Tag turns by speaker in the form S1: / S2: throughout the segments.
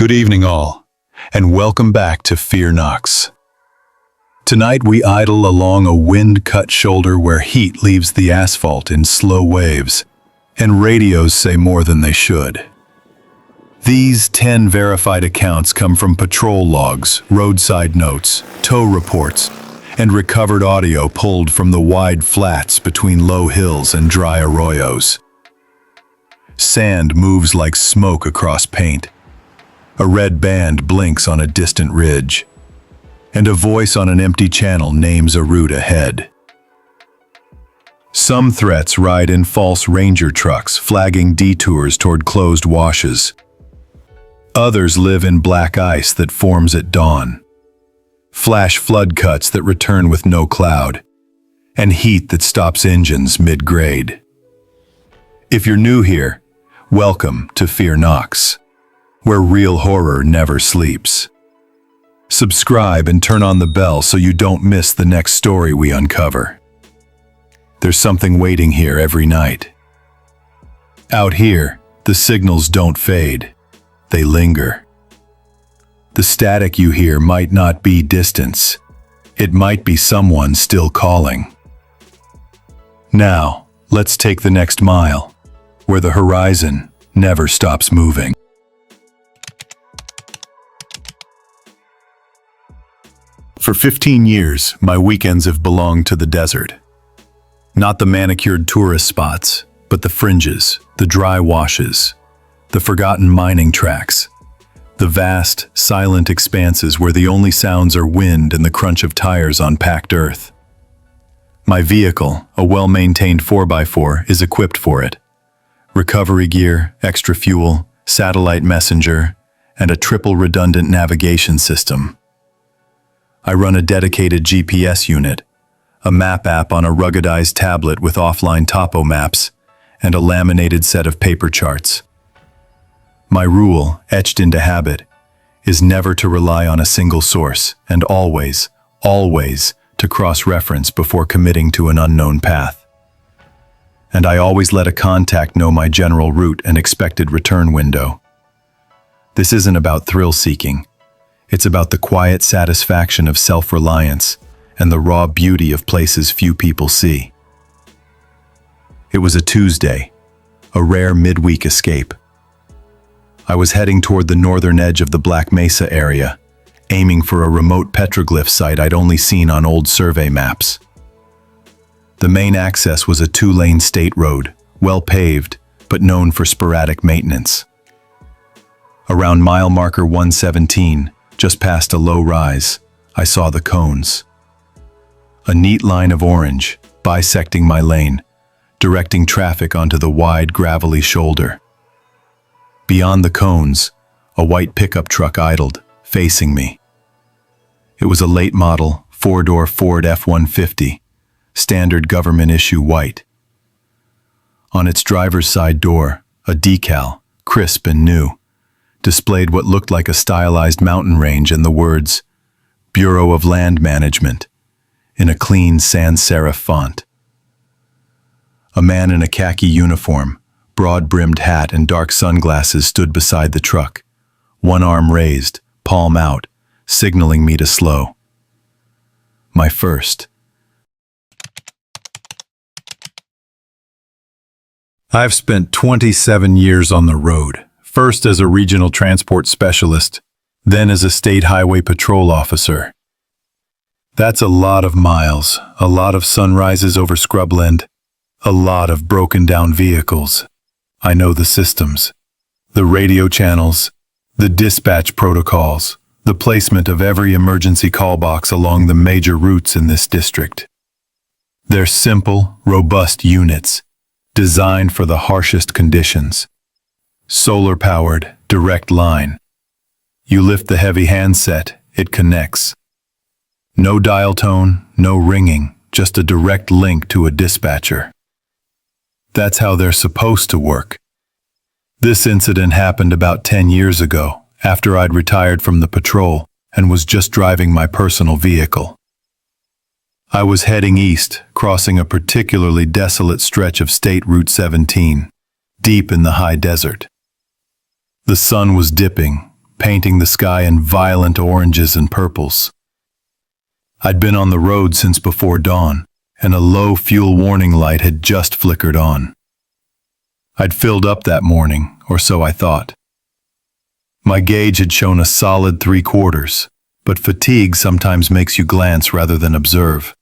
S1: Good evening all, and welcome back to Fear NOX. Tonight we idle along a wind-cut shoulder where heat leaves the asphalt in slow waves, and radios say more than they should. These 10 verified accounts come from patrol logs, roadside notes, tow reports, and recovered audio pulled from the wide flats between low hills and dry arroyos. Sand moves like smoke across paint. A red band blinks on a distant ridge, and a voice on an empty channel names a route ahead. Some threats ride in false ranger trucks, flagging detours toward closed washes. Others live in black ice that forms at dawn, flash flood cuts that return with no cloud, and heat that stops engines mid-grade. If you're new here, welcome to Fear NOX, where real horror never sleeps. Subscribe and turn on the bell so you don't miss the next story we uncover. There's something waiting here every night. Out here, the signals don't fade, they linger. The static you hear might not be distance, it might be someone still calling. Now, let's take the next mile, where the horizon never stops moving. For 15 years, my weekends have belonged to the desert. Not the manicured tourist spots, but the fringes, the dry washes, the forgotten mining tracks, the vast, silent expanses where the only sounds are wind and the crunch of tires on packed earth. My vehicle, a well-maintained 4x4, is equipped for it. Recovery gear, extra fuel, satellite messenger, and a triple redundant navigation system. I run a dedicated GPS unit, a map app on a ruggedized tablet with offline topo maps, and a laminated set of paper charts. My rule, etched into habit, is never to rely on a single source, and always, always to cross-reference before committing to an unknown path. And I always let a contact know my general route and expected return window. This isn't about thrill-seeking. It's about the quiet satisfaction of self-reliance and the raw beauty of places few people see. It was a Tuesday, a rare midweek escape. I was heading toward the northern edge of the Black Mesa area, aiming for a remote petroglyph site I'd only seen on old survey maps. The main access was a 2-lane state road, well paved, but known for sporadic maintenance. Around mile marker 117, just past a low rise, I saw the cones. A neat line of orange, bisecting my lane, directing traffic onto the wide, gravelly shoulder. Beyond the cones, a white pickup truck idled, facing me. It was a late model, 4-door Ford F-150, standard government issue white. On its driver's side door, a decal, crisp and new, displayed what looked like a stylized mountain range and the words, Bureau of Land Management, in a clean sans serif font. A man in a khaki uniform, broad-brimmed hat and dark sunglasses stood beside the truck, one arm raised, palm out, signaling me to slow. My first. I've spent 27 years on the road. First as a regional transport specialist, then as a state highway patrol officer. That's a lot of miles, a lot of sunrises over scrubland, a lot of broken down vehicles. I know the systems, the radio channels, the dispatch protocols, the placement of every emergency call box along the major routes in this district. They're simple, robust units, designed for the harshest conditions. Solar-powered, direct line. You lift the heavy handset, it connects. No dial tone, no ringing, just a direct link to a dispatcher. That's how they're supposed to work. This incident happened about 10 years ago, after I'd retired from the patrol and was just driving my personal vehicle. I was heading east, crossing a particularly desolate stretch of State Route 17, deep in the high desert. The sun was dipping, painting the sky in violent oranges and purples. I'd been on the road since before dawn, and a low fuel warning light had just flickered on. I'd filled up that morning, or so I thought. My gauge had shown a solid 3/4, but fatigue sometimes makes you glance rather than observe.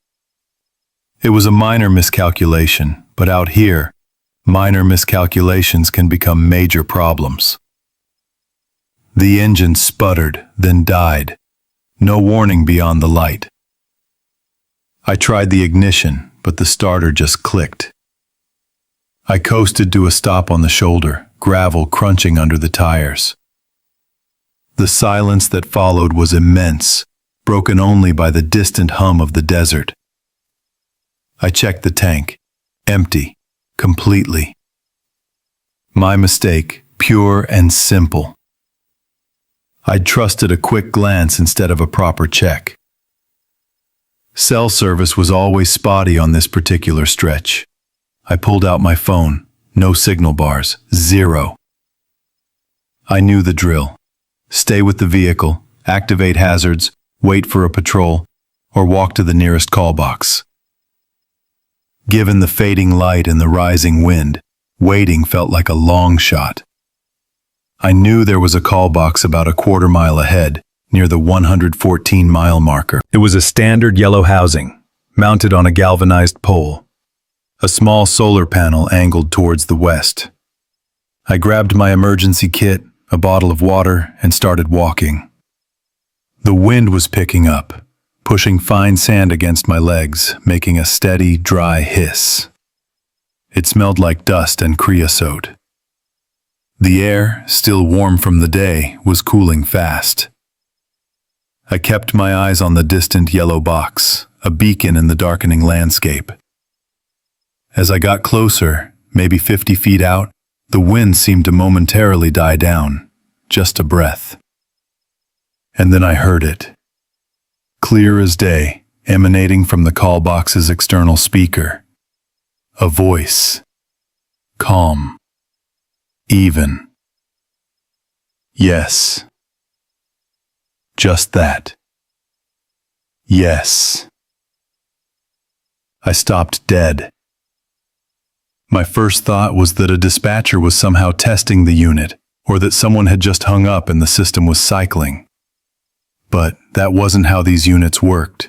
S1: It was a minor miscalculation, but out here, minor miscalculations can become major problems. The engine sputtered, then died. No warning beyond the light. I tried the ignition, but the starter just clicked. I coasted to a stop on the shoulder, gravel crunching under the tires. The silence that followed was immense, broken only by the distant hum of the desert. I checked the tank. Empty. Completely. My mistake, pure and simple. I'd trusted a quick glance instead of a proper check. Cell service was always spotty on this particular stretch. I pulled out my phone. No signal bars. Zero. I knew the drill. Stay with the vehicle, activate hazards, wait for a patrol, or walk to the nearest call box. Given the fading light and the rising wind, waiting felt like a long shot. I knew there was a call box about a quarter mile ahead, near the 114-mile marker. It was a standard yellow housing, mounted on a galvanized pole. A small solar panel angled towards the west. I grabbed my emergency kit, a bottle of water, and started walking. The wind was picking up, pushing fine sand against my legs, making a steady, dry hiss. It smelled like dust and creosote. The air, still warm from the day, was cooling fast. I kept my eyes on the distant yellow box, a beacon in the darkening landscape. As I got closer, maybe 50 feet out, the wind seemed to momentarily die down, just a breath. And then I heard it. Clear as day, emanating from the call box's external speaker. A voice. Calm. Even. Yes. Just that. Yes. I stopped dead. My first thought was that a dispatcher was somehow testing the unit, or that someone had just hung up and the system was cycling. But that wasn't how these units worked.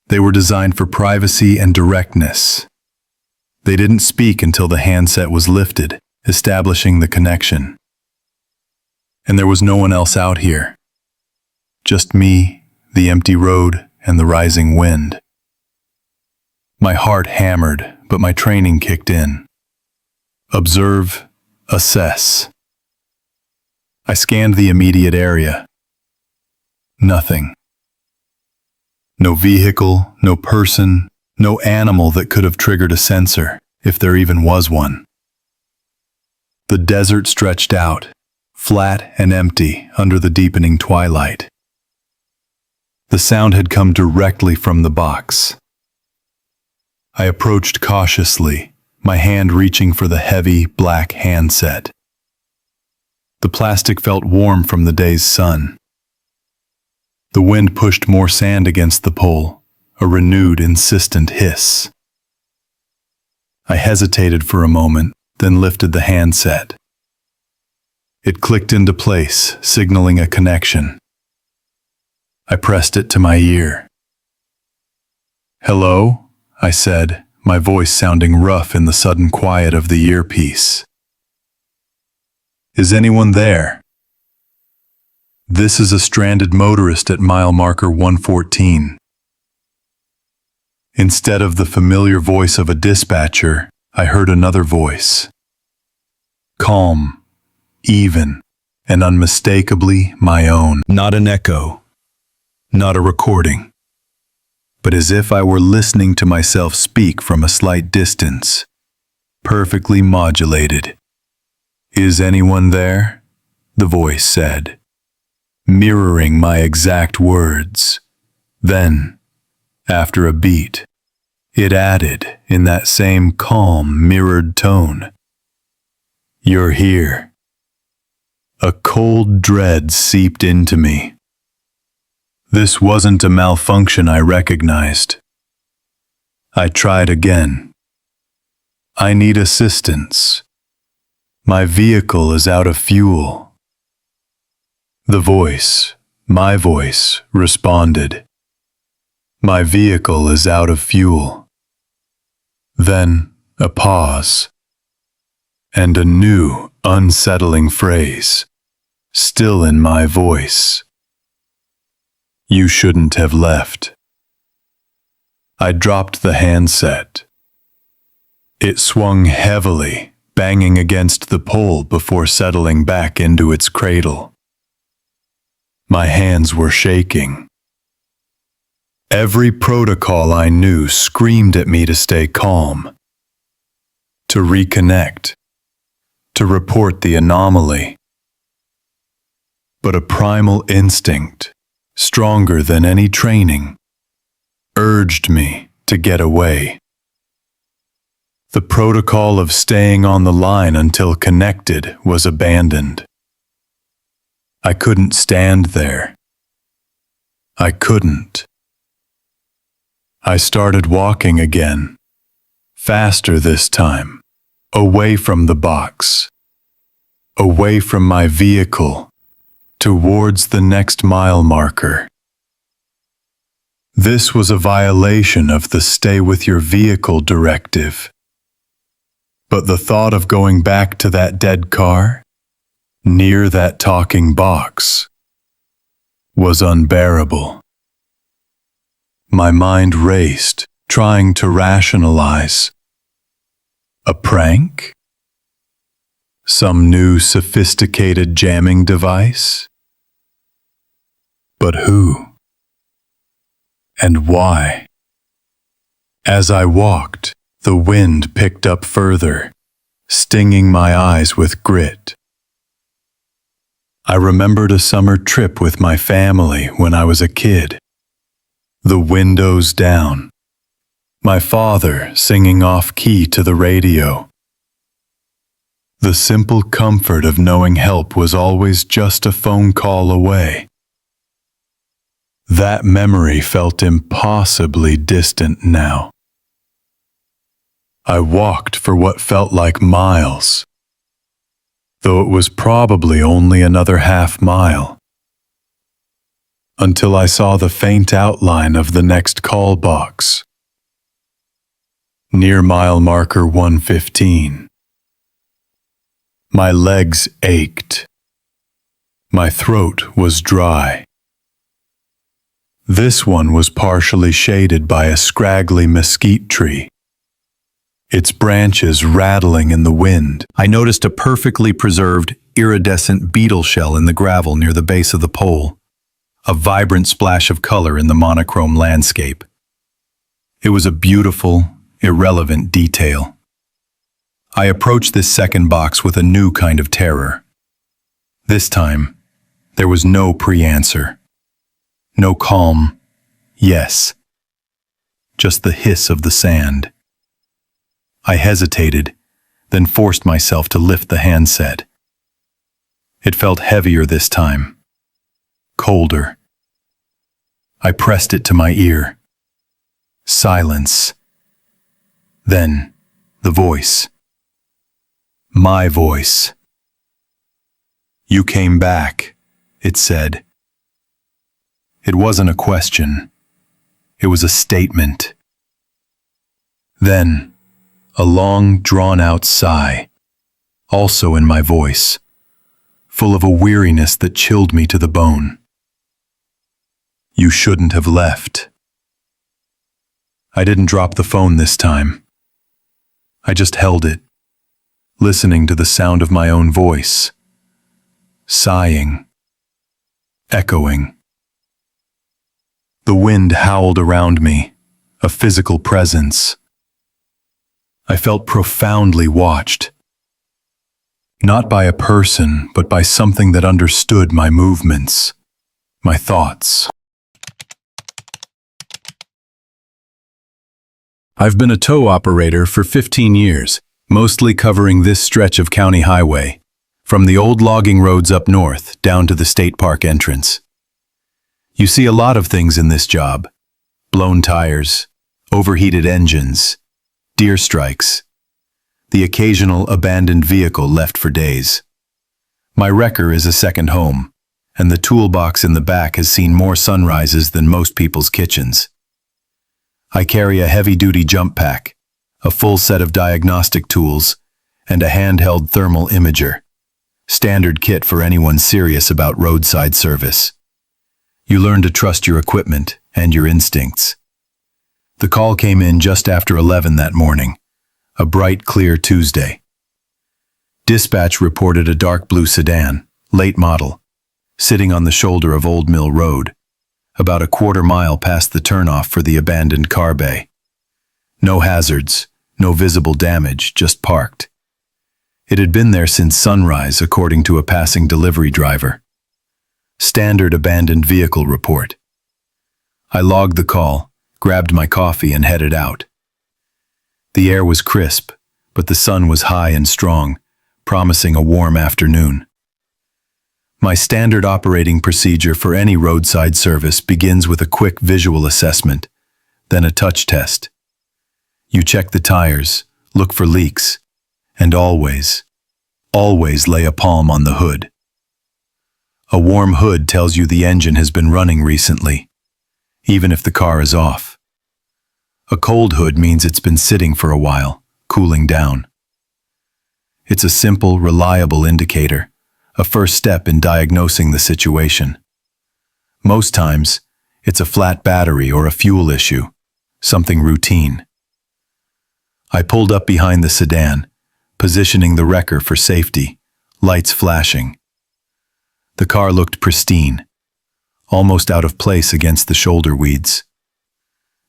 S1: They were designed for privacy and directness. They didn't speak until the handset was lifted, establishing the connection. And there was no one else out here. Just me, the empty road, and the rising wind. My heart hammered, but my training kicked in. Observe, assess. I scanned the immediate area. Nothing. No vehicle, no person, no animal that could have triggered a sensor, if there even was one. The desert stretched out, flat and empty under the deepening twilight. The sound had come directly from the box. I approached cautiously, my hand reaching for the heavy, black handset. The plastic felt warm from the day's sun. The wind pushed more sand against the pole, a renewed, insistent hiss. I hesitated for a moment, then lifted the handset. It clicked into place, signaling a connection. I pressed it to my ear. "Hello?" I said, my voice sounding rough in the sudden quiet of the earpiece. "Is anyone there?" "This is a stranded motorist at mile marker 114. Instead of the familiar voice of a dispatcher, I heard another voice. Calm, even, and unmistakably my own. Not an echo, not a recording, but as if I were listening to myself speak from a slight distance, perfectly modulated. "Is anyone there?" the voice said, mirroring my exact words. Then, after a beat, it added in that same calm, mirrored tone, "You're here." A cold dread seeped into me. This wasn't a malfunction I recognized. I tried again. I need assistance. My vehicle is out of fuel. The voice, my voice, responded. My vehicle is out of fuel. Then a pause, and a new, unsettling phrase, still in my voice. You shouldn't have left. I dropped the handset. It swung heavily, banging against the pole before settling back into its cradle. My hands were shaking. Every protocol I knew screamed at me to stay calm, to reconnect, to report the anomaly. But a primal instinct, stronger than any training, urged me to get away. The protocol of staying on the line until connected was abandoned. I couldn't stand there. I couldn't. I started walking again, faster this time, away from the box, away from my vehicle, towards the next mile marker. This was a violation of the stay with your vehicle directive. But the thought of going back to that dead car, near that talking box, was unbearable. My mind raced, trying to rationalize. A prank? Some new sophisticated jamming device? But who? And why? As I walked, the wind picked up further, stinging my eyes with grit. I remembered a summer trip with my family when I was a kid. The windows down. My father singing off-key to the radio. The simple comfort of knowing help was always just a phone call away. That memory felt impossibly distant now. I walked for what felt like miles, though it was probably only another half-mile, until I saw the faint outline of the next call box, near mile marker 115. My legs ached. My throat was dry. This one was partially shaded by a scraggly mesquite tree, its branches rattling in the wind. I noticed a perfectly preserved, iridescent beetle shell in the gravel near the base of the pole, a vibrant splash of color in the monochrome landscape. It was a beautiful, irrelevant detail. I approached this second box with a new kind of terror. This time, there was no pre-answer. No calm, yes. Just the hiss of the sand. I hesitated, then forced myself to lift the handset. It felt heavier this time. Colder. I pressed it to my ear. Silence. Then, the voice. My voice. You came back, it said. It wasn't a question. It was a statement. Then, a long, drawn-out sigh, also in my voice, full of a weariness that chilled me to the bone. You shouldn't have left. I didn't drop the phone this time. I just held it, listening to the sound of my own voice, sighing, echoing. The wind howled around me, a physical presence. I felt profoundly watched. Not by a person, but by something that understood my movements, my thoughts. I've been a tow operator for 15 years, mostly covering this stretch of county highway. from the old logging roads up north down to the state park entrance. You see a lot of things in this job: blown tires, overheated engines, deer strikes, the occasional abandoned vehicle left for days. My wrecker is a second home, and the toolbox in the back has seen more sunrises than most people's kitchens. I carry a heavy-duty jump pack, a full set of diagnostic tools, and a handheld thermal imager, standard kit for anyone serious about roadside service. You learn to trust your equipment and your instincts. The call came in just after 11 that morning, a bright, clear Tuesday. Dispatch reported a dark blue sedan, late model, sitting on the shoulder of Old Mill Road, about a quarter-mile past the turnoff for the abandoned car bay. No hazards, no visible damage, just parked. It had been there since sunrise, according to a passing delivery driver. Standard abandoned vehicle report. I logged the call, grabbed my coffee, and headed out. The air was crisp, but the sun was high and strong, promising a warm afternoon. My standard operating procedure for any roadside service begins with a quick visual assessment, then a touch test. You check the tires, look for leaks, and always lay a palm on the hood. A warm hood tells you the engine has been running recently, even if the car is off. A cold hood means it's been sitting for a while, cooling down. It's a simple, reliable indicator, a first step in diagnosing the situation. Most times, it's a flat battery or a fuel issue, something routine. I pulled up behind the sedan, positioning the wrecker for safety, lights flashing. The car looked pristine, almost out of place against the shoulder weeds.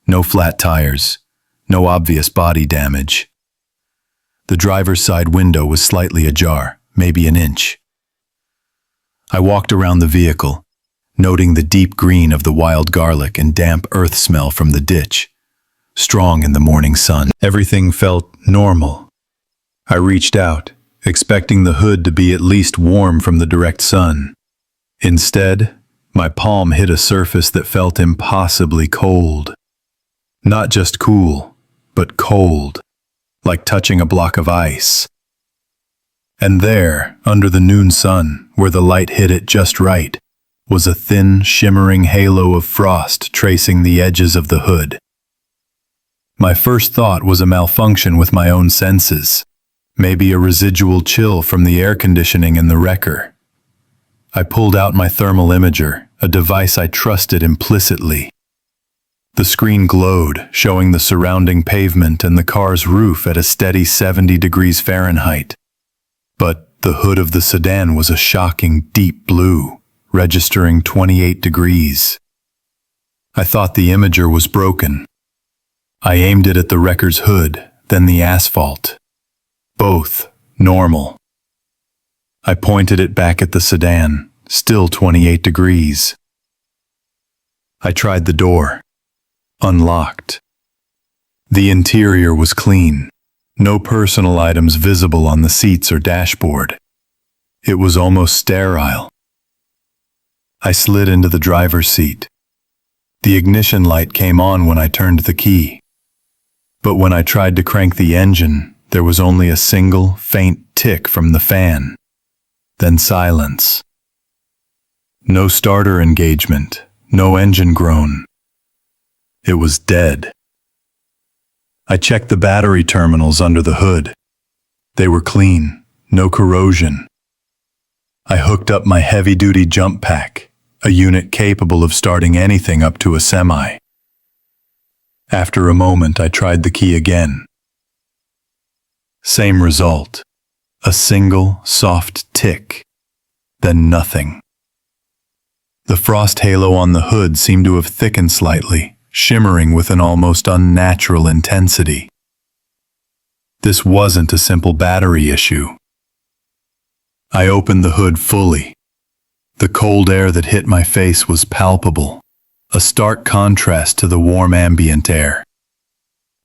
S1: No flat tires, no obvious body damage. The driver's side window was slightly ajar, maybe an inch. I walked around the vehicle, noting the deep green of the wild garlic and damp earth smell from the ditch, strong in the morning sun. Everything felt normal. I reached out, expecting the hood to be at least warm from the direct sun. Instead, my palm hit a surface that felt impossibly cold. Not just cool, but cold, like touching a block of ice. And there, under the noon sun, where the light hit it just right, was a thin, shimmering halo of frost tracing the edges of the hood. My first thought was a malfunction with my own senses, maybe a residual chill from the air conditioning in the wrecker. I pulled out my thermal imager, a device I trusted implicitly. The screen glowed, showing the surrounding pavement and the car's roof at a steady 70 degrees Fahrenheit. But the hood of the sedan was a shocking deep blue, registering 28 degrees. I thought the imager was broken. I aimed it at the wrecker's hood, then the asphalt. Both normal. I pointed it back at the sedan, still 28 degrees. I tried the door. Unlocked. The interior was clean. No personal items visible on the seats or dashboard. It was almost sterile. I slid into the driver's seat. The ignition light came on when I turned the key. But when I tried to crank the engine, there was only a single, faint tick from the fan. Then silence. No starter engagement, no engine groan. It was dead. I checked the battery terminals under the hood. They were clean, no corrosion. I hooked up my heavy-duty jump pack, a unit capable of starting anything up to a semi. After a moment, I tried the key again. Same result. A single, soft tick. Then nothing. The frost halo on the hood seemed to have thickened slightly, shimmering with an almost unnatural intensity. This wasn't a simple battery issue. I opened the hood fully. The cold air that hit my face was palpable, a stark contrast to the warm ambient air.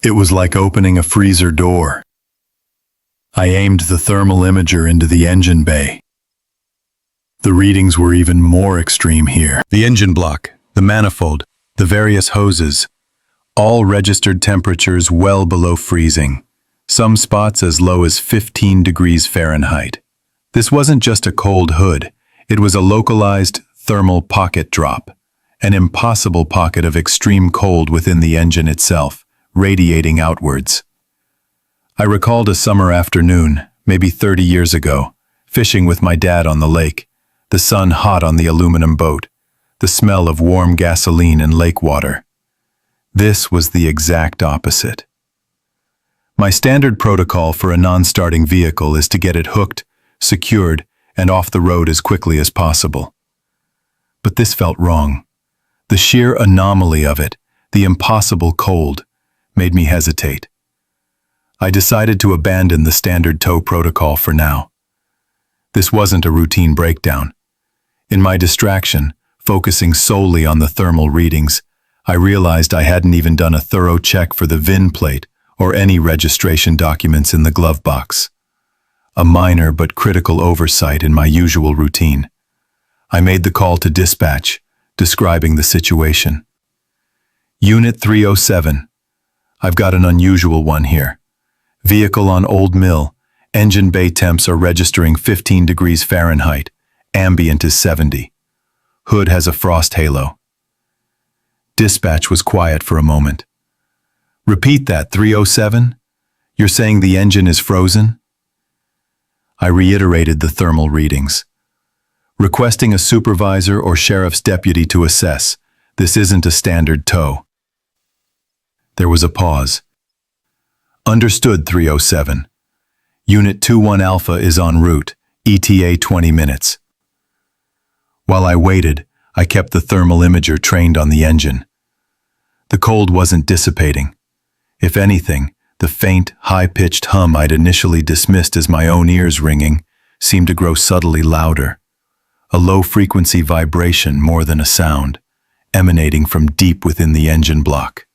S1: It was like opening a freezer door. I aimed the thermal imager into the engine bay, The readings were even more extreme here. The engine block, the manifold, the various hoses, all registered temperatures well below freezing, some spots as low as 15 degrees Fahrenheit. This wasn't just a cold hood, it was a localized thermal pocket drop, an impossible pocket of extreme cold within the engine itself, radiating outwards. I recalled a summer afternoon, maybe 30 years ago, fishing with my dad on the lake, the sun hot on the aluminum boat, the smell of warm gasoline and lake water. This was the exact opposite. My standard protocol for a non-starting vehicle is to get it hooked, secured, and off the road as quickly as possible. But this felt wrong. The sheer anomaly of it, the impossible cold, made me hesitate. I decided to abandon the standard tow protocol for now. This wasn't a routine breakdown. In my distraction, focusing solely on the thermal readings, I realized I hadn't even done a thorough check for the VIN plate or any registration documents in the glove box. A minor but critical oversight in my usual routine. I made the call to dispatch, describing the situation. Unit 307. I've got an unusual one here. Vehicle on Old Mill. Engine bay temps are registering 15 degrees Fahrenheit. Ambient is 70. Hood has a frost halo. Dispatch was quiet for a moment. Repeat that, 307? You're saying the engine is frozen? I reiterated the thermal readings. Requesting a supervisor or sheriff's deputy to assess. This isn't a standard tow. There was a pause. Understood, 307. Unit 21 Alpha is en route, ETA 20 minutes. While I waited, I kept the thermal imager trained on the engine. The cold wasn't dissipating. If anything, the faint, high-pitched hum I'd initially dismissed as my own ears ringing seemed to grow subtly louder. A low-frequency vibration more than a sound, emanating from deep within the engine block.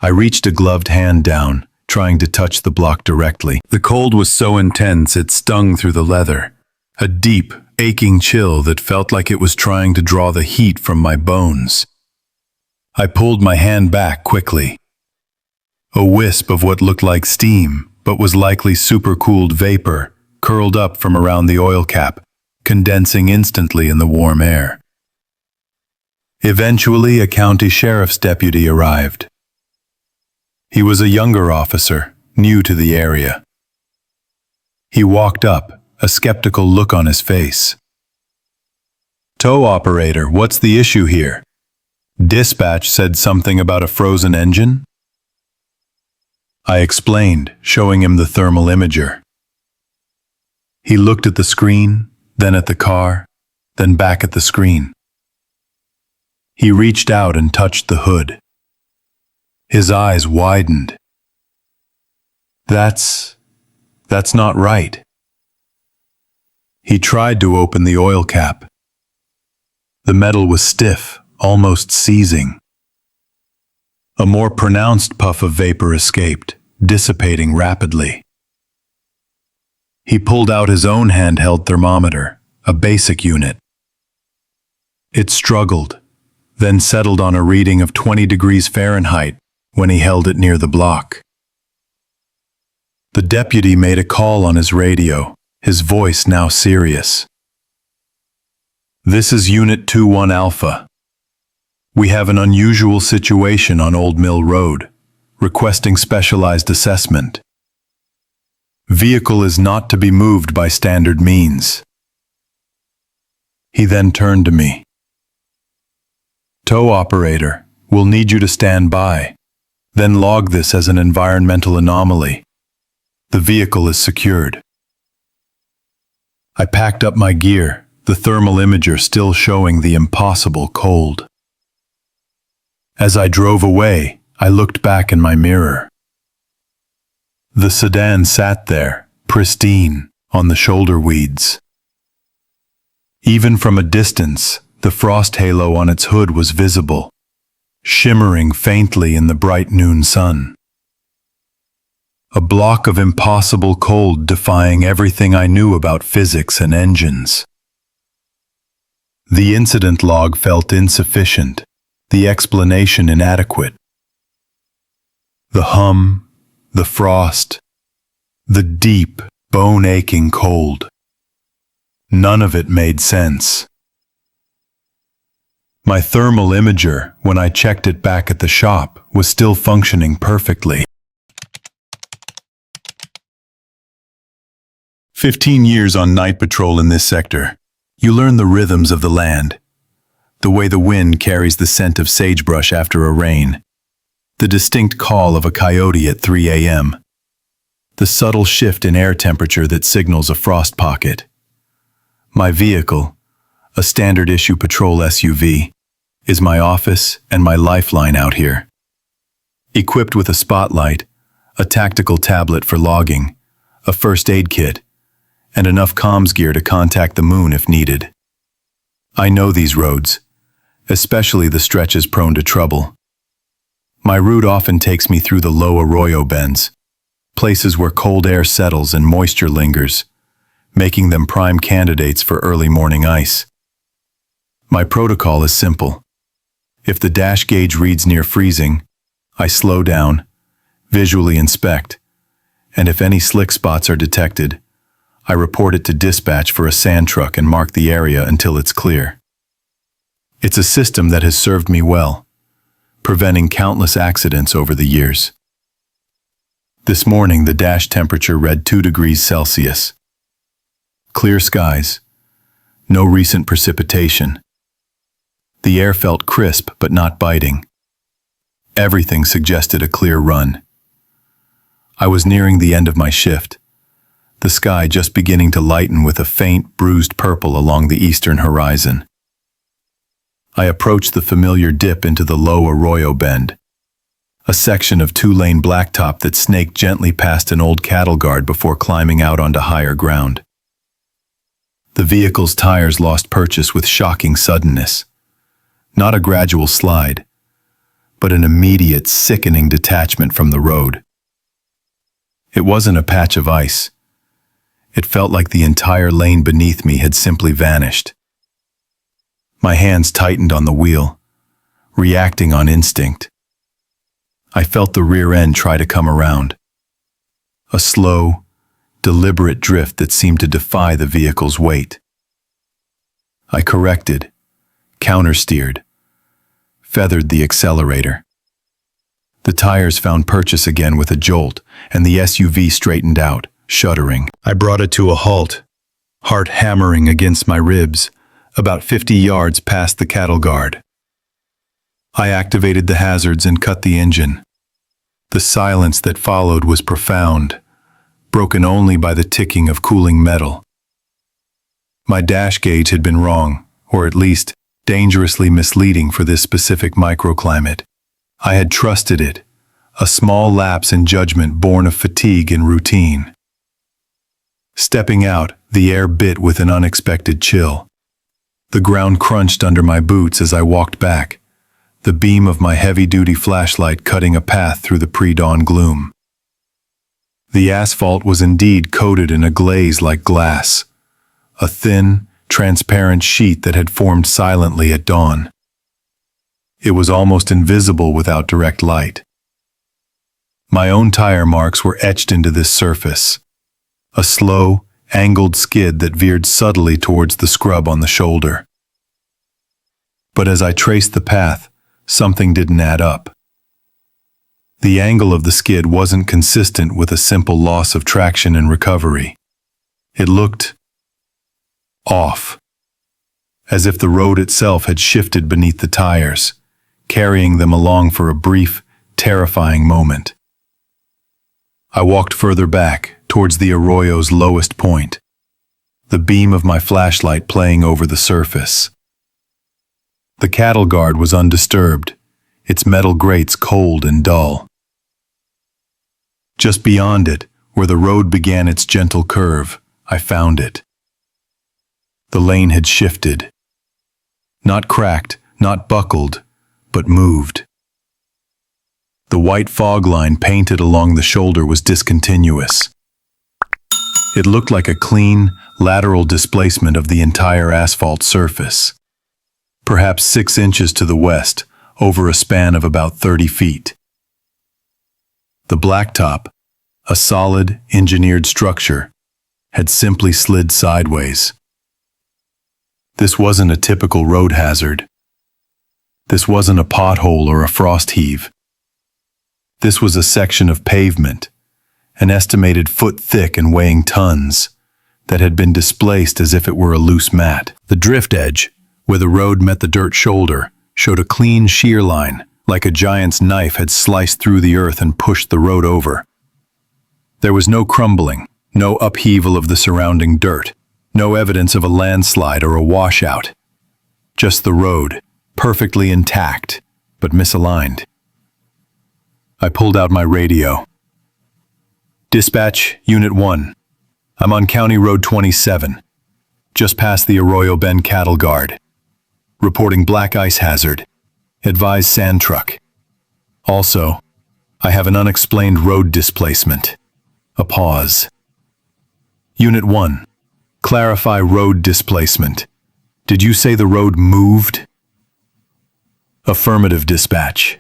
S1: I reached a gloved hand down, trying to touch the block directly. The cold was so intense it stung through the leather. A deep, aching chill that felt like it was trying to draw the heat from my bones. I pulled my hand back quickly. A wisp of what looked like steam, but was likely supercooled vapor, curled up from around the oil cap, condensing instantly in the warm air. Eventually, a county sheriff's deputy arrived. He was a younger officer, new to the area. He walked up, a skeptical look on his face. "Tow operator, what's the issue here? Dispatch said something about a frozen engine?" I explained, showing him the thermal imager. He looked at the screen, then at the car, then back at the screen. He reached out and touched the hood. His eyes widened. That's not right." He tried to open the oil cap. The metal was stiff, almost seizing. A more pronounced puff of vapor escaped, dissipating rapidly. He pulled out his own handheld thermometer, a basic unit. It struggled, then settled on a reading of 20 degrees Fahrenheit when he held it near the block. The deputy made a call on his radio, his voice now serious. "This is Unit 21 Alpha. We have an unusual situation on Old Mill Road, requesting specialized assessment. Vehicle is not to be moved by standard means." He then turned to me. "Tow operator, we'll need you to stand by. Then log this as an environmental anomaly. The vehicle is secured." I packed up my gear, the thermal imager still showing the impossible cold. As I drove away, I looked back in my mirror. The sedan sat there, pristine, on the shoulder weeds. Even from a distance, the frost halo on its hood was visible, shimmering faintly in the bright noon sun. A block of impossible cold defying everything I knew about physics and engines. The incident log felt insufficient, the explanation inadequate. The hum, the frost, the deep, bone-aching cold. None of it made sense. My thermal imager, when I checked it back at the shop, was still functioning perfectly. 15 years on night patrol in this sector. You learn the rhythms of the land. The way the wind carries the scent of sagebrush after a rain. The distinct call of a coyote at 3 a.m. The subtle shift in air temperature that signals a frost pocket. My vehicle, a standard-issue patrol SUV, is my office and my lifeline out here. Equipped with a spotlight, a tactical tablet for logging, a first aid kit, and enough comms gear to contact the moon if needed. I know these roads, especially the stretches prone to trouble. My route often takes me through the low arroyo bends, places where cold air settles and moisture lingers, making them prime candidates for early morning ice. My protocol is simple. If the dash gauge reads near freezing, I slow down, visually inspect, and if any slick spots are detected, I report it to dispatch for a sand truck and mark the area until it's clear. It's a system that has served me well, preventing countless accidents over the years. This morning, the dash temperature read 2 degrees Celsius. Clear skies, no recent precipitation. The air felt crisp but not biting. Everything suggested a clear run. I was nearing the end of my shift, the sky just beginning to lighten with a faint, bruised purple along the eastern horizon. I approached the familiar dip into the low arroyo bend, a section of 2-lane blacktop that snaked gently past an old cattle guard before climbing out onto higher ground. The vehicle's tires lost purchase with shocking suddenness. Not a gradual slide, but an immediate, sickening detachment from the road. It wasn't a patch of ice. It felt like the entire lane beneath me had simply vanished. My hands tightened on the wheel, reacting on instinct. I felt the rear end try to come around. A slow, deliberate drift that seemed to defy the vehicle's weight. I corrected, countersteered, feathered the accelerator. The tires found purchase again with a jolt, and the SUV straightened out, shuddering. I brought it to a halt, heart hammering against my ribs, about 50 yards past the cattle guard. I activated the hazards and cut the engine. The silence that followed was profound, broken only by the ticking of cooling metal. My dash gauge had been wrong, or at least dangerously misleading for this specific microclimate. I had trusted it, a small lapse in judgment born of fatigue and routine. Stepping out, the air bit with an unexpected chill. The ground crunched under my boots as I walked back, the beam of my heavy-duty flashlight cutting a path through the pre-dawn gloom. The asphalt was indeed coated in a glaze like glass, a thin, transparent sheet that had formed silently at dawn. It was almost invisible without direct light. My own tire marks were etched into this surface, a slow, angled skid that veered subtly towards the scrub on the shoulder. But as I traced the path, something didn't add up. The angle of the skid wasn't consistent with a simple loss of traction and recovery. It looked off, as if the road itself had shifted beneath the tires, carrying them along for a brief, terrifying moment. I walked further back, towards the arroyo's lowest point, the beam of my flashlight playing over the surface. The cattle guard was undisturbed, its metal grates cold and dull. Just beyond it, where the road began its gentle curve, I found it. The lane had shifted. Not cracked, not buckled, but moved. The white fog line painted along the shoulder was discontinuous. It looked like a clean, lateral displacement of the entire asphalt surface. Perhaps 6 inches to the west, over a span of about 30 feet. The blacktop, a solid, engineered structure, had simply slid sideways. This wasn't a typical road hazard. This wasn't a pothole or a frost heave. This was a section of pavement, an estimated foot thick and weighing tons, that had been displaced as if it were a loose mat. The drift edge, where the road met the dirt shoulder, showed a clean shear line, like a giant's knife had sliced through the earth and pushed the road over. There was no crumbling, no upheaval of the surrounding dirt, no evidence of a landslide or a washout. Just the road, perfectly intact, but misaligned. I pulled out my radio. Dispatch, Unit 1. I'm on County Road 27, just past the Arroyo Bend Cattle Guard. Reporting black ice hazard. Advise sand truck. Also, I have an unexplained road displacement. A pause. Unit 1. Clarify road displacement. Did you say the road moved? Affirmative, dispatch.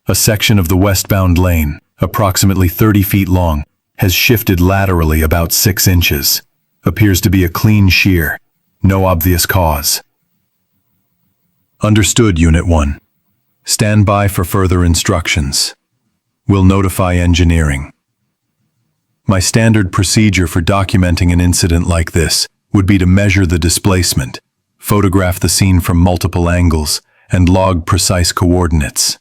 S1: A section of the westbound lane, approximately 30 feet long, has shifted laterally about 6 inches. Appears to be a clean shear. No obvious cause. Understood, Unit 1. Stand by for further instructions. We'll notify engineering. My standard procedure for documenting an incident like this would be to measure the displacement, photograph the scene from multiple angles, and log precise coordinates.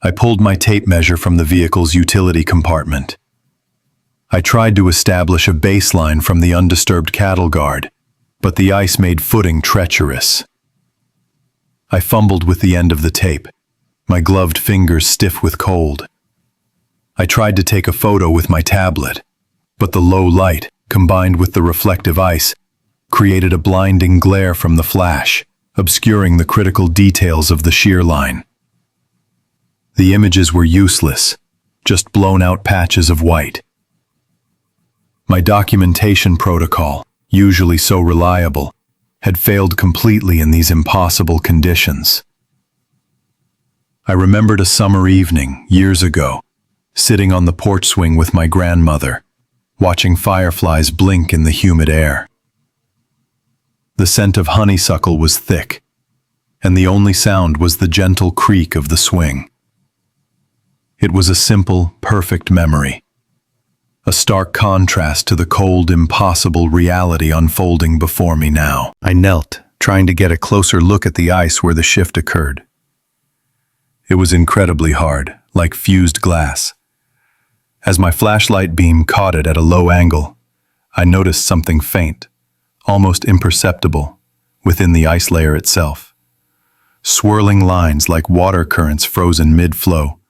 S1: I pulled my tape measure from the vehicle's utility compartment. I tried to establish a baseline from the undisturbed cattle guard, but the ice made footing treacherous. I fumbled with the end of the tape, my gloved fingers stiff with cold. I tried to take a photo with my tablet, but the low light, combined with the reflective ice, created a blinding glare from the flash, obscuring the critical details of the shear line. The images were useless, just blown-out patches of white. My documentation protocol, usually so reliable, had failed completely in these impossible conditions. I remembered a summer evening, years ago, sitting on the porch swing with my grandmother, watching fireflies blink in the humid air. The scent of honeysuckle was thick, and the only sound was the gentle creak of the swing. It was a simple, perfect memory, a stark contrast to the cold, impossible reality unfolding before me now. I knelt, trying to get a closer look at the ice where the shift occurred. It was incredibly hard, like fused glass. As my flashlight beam caught it at a low angle, I noticed something faint, almost imperceptible, within the ice layer itself. Swirling lines like water currents frozen mid-flow,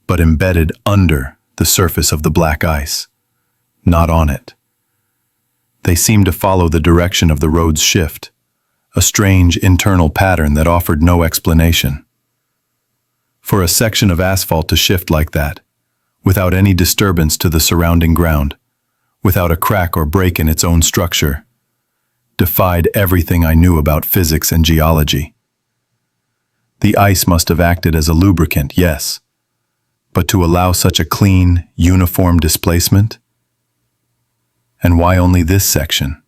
S1: but embedded under the surface of the black ice, not on it. They seemed to follow the direction of the road's shift, a strange internal pattern that offered no explanation. For a section of asphalt to shift like that, without any disturbance to the surrounding ground, without a crack or break in its own structure, defied everything I knew about physics and geology. The ice must have acted as a lubricant, yes, but to allow such a clean, uniform displacement? And why only this section?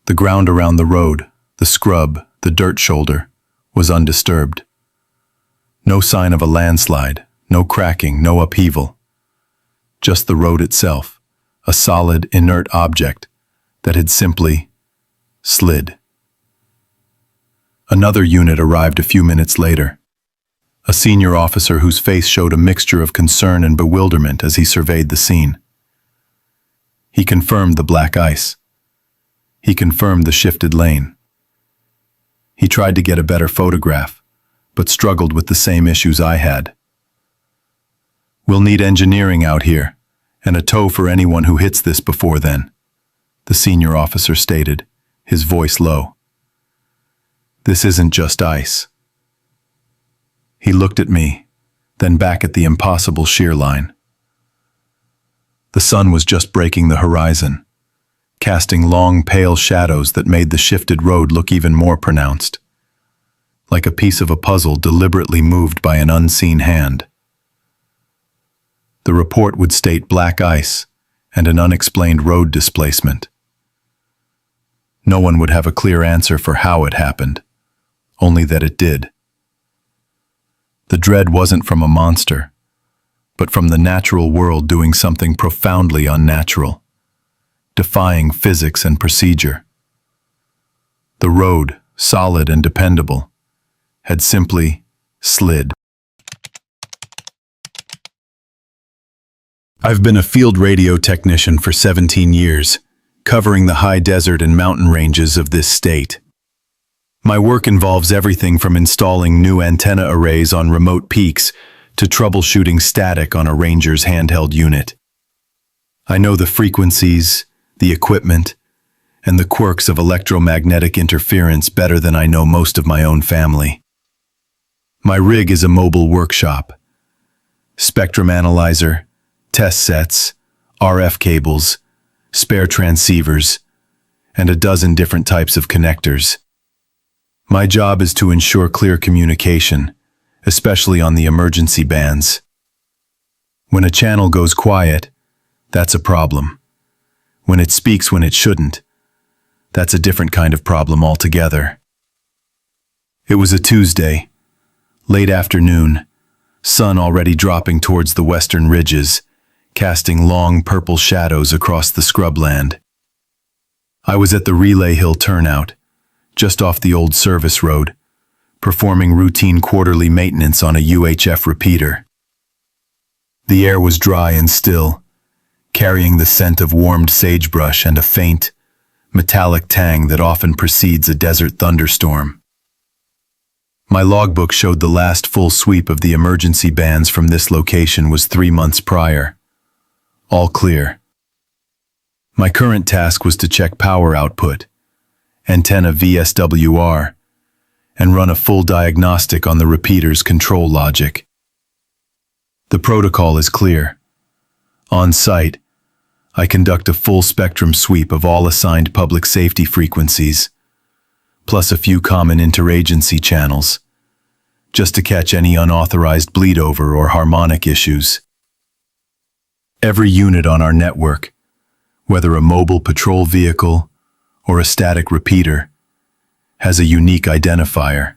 S1: The ground around the road, the scrub, the dirt shoulder, was undisturbed. No sign of a landslide, no cracking, no upheaval. Just the road itself, a solid, inert object that had simply slid. Another unit arrived a few minutes later. A senior officer whose face showed a mixture of concern and bewilderment as he surveyed the scene. He confirmed the black ice. He confirmed the shifted lane. He tried to get a better photograph, but struggled with the same issues I had. "We'll need engineering out here, and a tow for anyone who hits this before then," the senior officer stated, his voice low. "This isn't just ice." He looked at me, then back at the impossible shear line. The sun was just breaking the horizon, casting long, pale shadows that made the shifted road look even more pronounced, like a piece of a puzzle deliberately moved by an unseen hand. The report would state black ice and an unexplained road displacement. No one would have a clear answer for how it happened, only that it did. The dread wasn't from a monster, but from the natural world doing something profoundly unnatural, defying physics and procedure. The road, solid and dependable, had simply slid. I've been a field radio technician for 17 years, covering the high desert and mountain ranges of this state. My work involves everything from installing new antenna arrays on remote peaks to troubleshooting static on a ranger's handheld unit. I know the frequencies, the equipment, and the quirks of electromagnetic interference better than I know most of my own family. My rig is a mobile workshop. Spectrum analyzer, test sets, RF cables, spare transceivers, and a dozen different types of connectors. My job is to ensure clear communication, especially on the emergency bands. When a channel goes quiet, that's a problem. When it speaks when it shouldn't, that's a different kind of problem altogether. It was a Tuesday, late afternoon, sun already dropping towards the western ridges, casting long purple shadows across the scrubland. I was at the Relay Hill turnout, just off the old service road, performing routine quarterly maintenance on a UHF repeater. The air was dry and still, carrying the scent of warmed sagebrush and a faint, metallic tang that often precedes a desert thunderstorm. My logbook showed the last full sweep of the emergency bands from this location was 3 months prior. All clear. My current task was to check power output, antenna VSWR, and run a full diagnostic on the repeater's control logic. The protocol is clear. On site, I conduct a full spectrum sweep of all assigned public safety frequencies, plus a few common interagency channels, just to catch any unauthorized bleed-over or harmonic issues. Every unit on our network, whether a mobile patrol vehicle or a static repeater, has a unique identifier.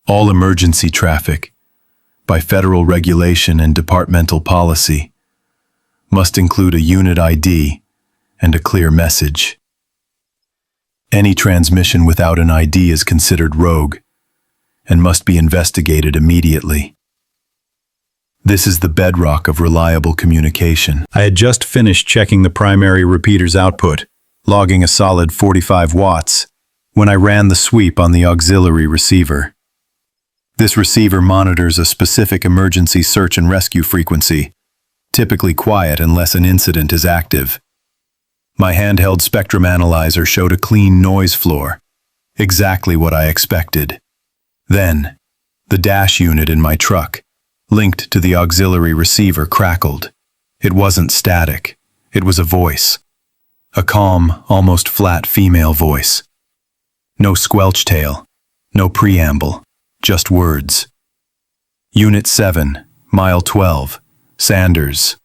S1: All emergency traffic, by federal regulation and departmental policy, must include a unit ID and a clear message. Any transmission without an ID is considered rogue and must be investigated immediately. This is the bedrock of reliable communication. I had just finished checking the primary repeater's output, logging a solid 45 watts, when I ran the sweep on the auxiliary receiver. This receiver monitors a specific emergency search and rescue frequency, typically quiet unless an incident is active. My handheld spectrum analyzer showed a clean noise floor, exactly what I expected. Then, the dash unit in my truck, linked to the auxiliary receiver, crackled. It wasn't static, it was a voice. A calm, almost flat female voice. No squelch tail, no preamble, just words. Unit 7, mile 12, Sanders.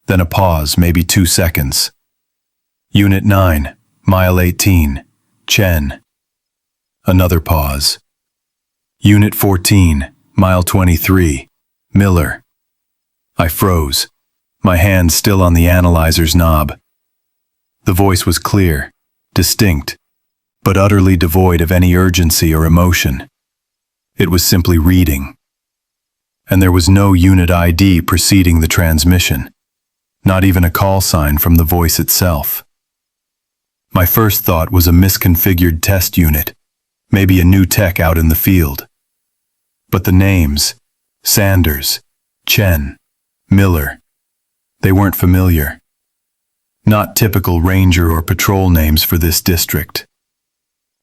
S1: Then a pause, maybe 2 seconds. Unit 9, mile 18, Chen. Another pause. Unit 14, mile 23, Miller. I froze, my hand still on the analyzer's knob. The voice was clear, distinct, but utterly devoid of any urgency or emotion. It was simply reading. And there was no unit ID preceding the transmission, not even a call sign from the voice itself. My first thought was a misconfigured test unit, maybe a new tech out in the field. But the names, Sanders, Chen, Miller, they weren't familiar. Not typical ranger or patrol names for this district.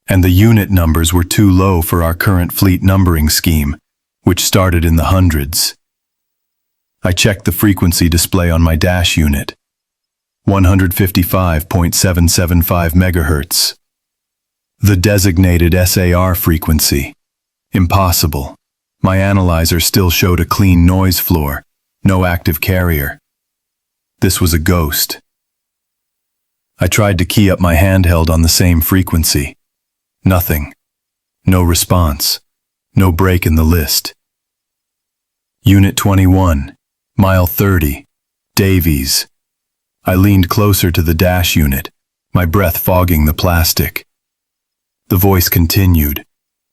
S1: And the unit numbers were too low for our current fleet numbering scheme, which started in the hundreds. I checked the frequency display on my dash unit. 155.775 megahertz. The designated SAR frequency. Impossible. My analyzer still showed a clean noise floor, no active carrier. This was a ghost. I tried to key up my handheld on the same frequency. Nothing. No response. No break in the list. Unit 21, mile 30, Davies. I leaned closer to the dash unit, my breath fogging the plastic. The voice continued,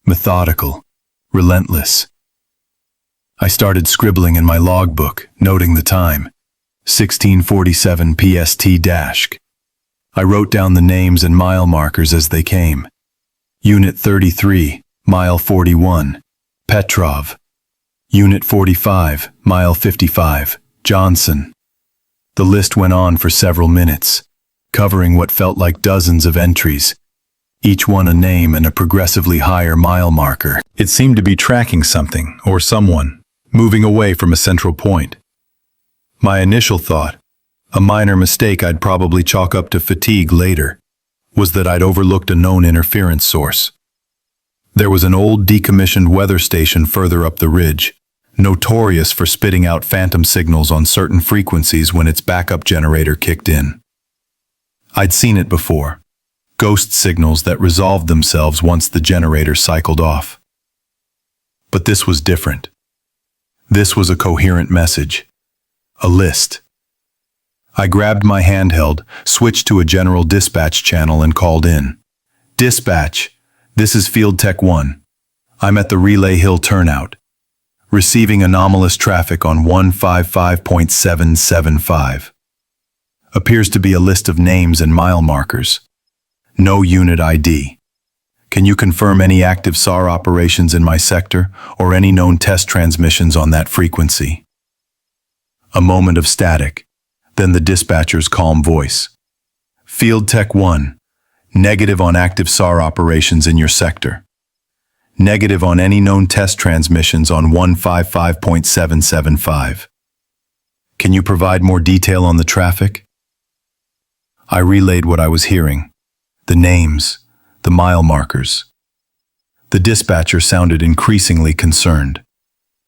S1: methodical, relentless. I started scribbling in my logbook, noting the time, 16:47 PST-. I wrote down the names and mile markers as they came. Unit 33, mile 41, Petrov. Unit 45, mile 55, Johnson. The list went on for several minutes, covering what felt like dozens of entries, each one a name and a progressively higher mile marker. It seemed to be tracking something or someone, moving away from a central point. My initial thought, a minor mistake I'd probably chalk up to fatigue later, was that I'd overlooked a known interference source. There was an old decommissioned weather station further up the ridge, notorious for spitting out phantom signals on certain frequencies when its backup generator kicked in. I'd seen it before, ghost signals that resolved themselves once the generator cycled off. But this was different. This was a coherent message, a list. I grabbed my handheld, switched to a general dispatch channel and called in. Dispatch, this is Field Tech 1. I'm at the Relay Hill turnout. Receiving anomalous traffic on 155.775. Appears to be a list of names and mile markers. No unit ID. Can you confirm any active SAR operations in my sector or any known test transmissions on that frequency? A moment of static, then the dispatcher's calm voice. Field Tech 1, negative on active SAR operations in your sector. Negative on any known test transmissions on 155.775. Can you provide more detail on the traffic? I relayed what I was hearing. The names, the mile markers. The dispatcher sounded increasingly concerned.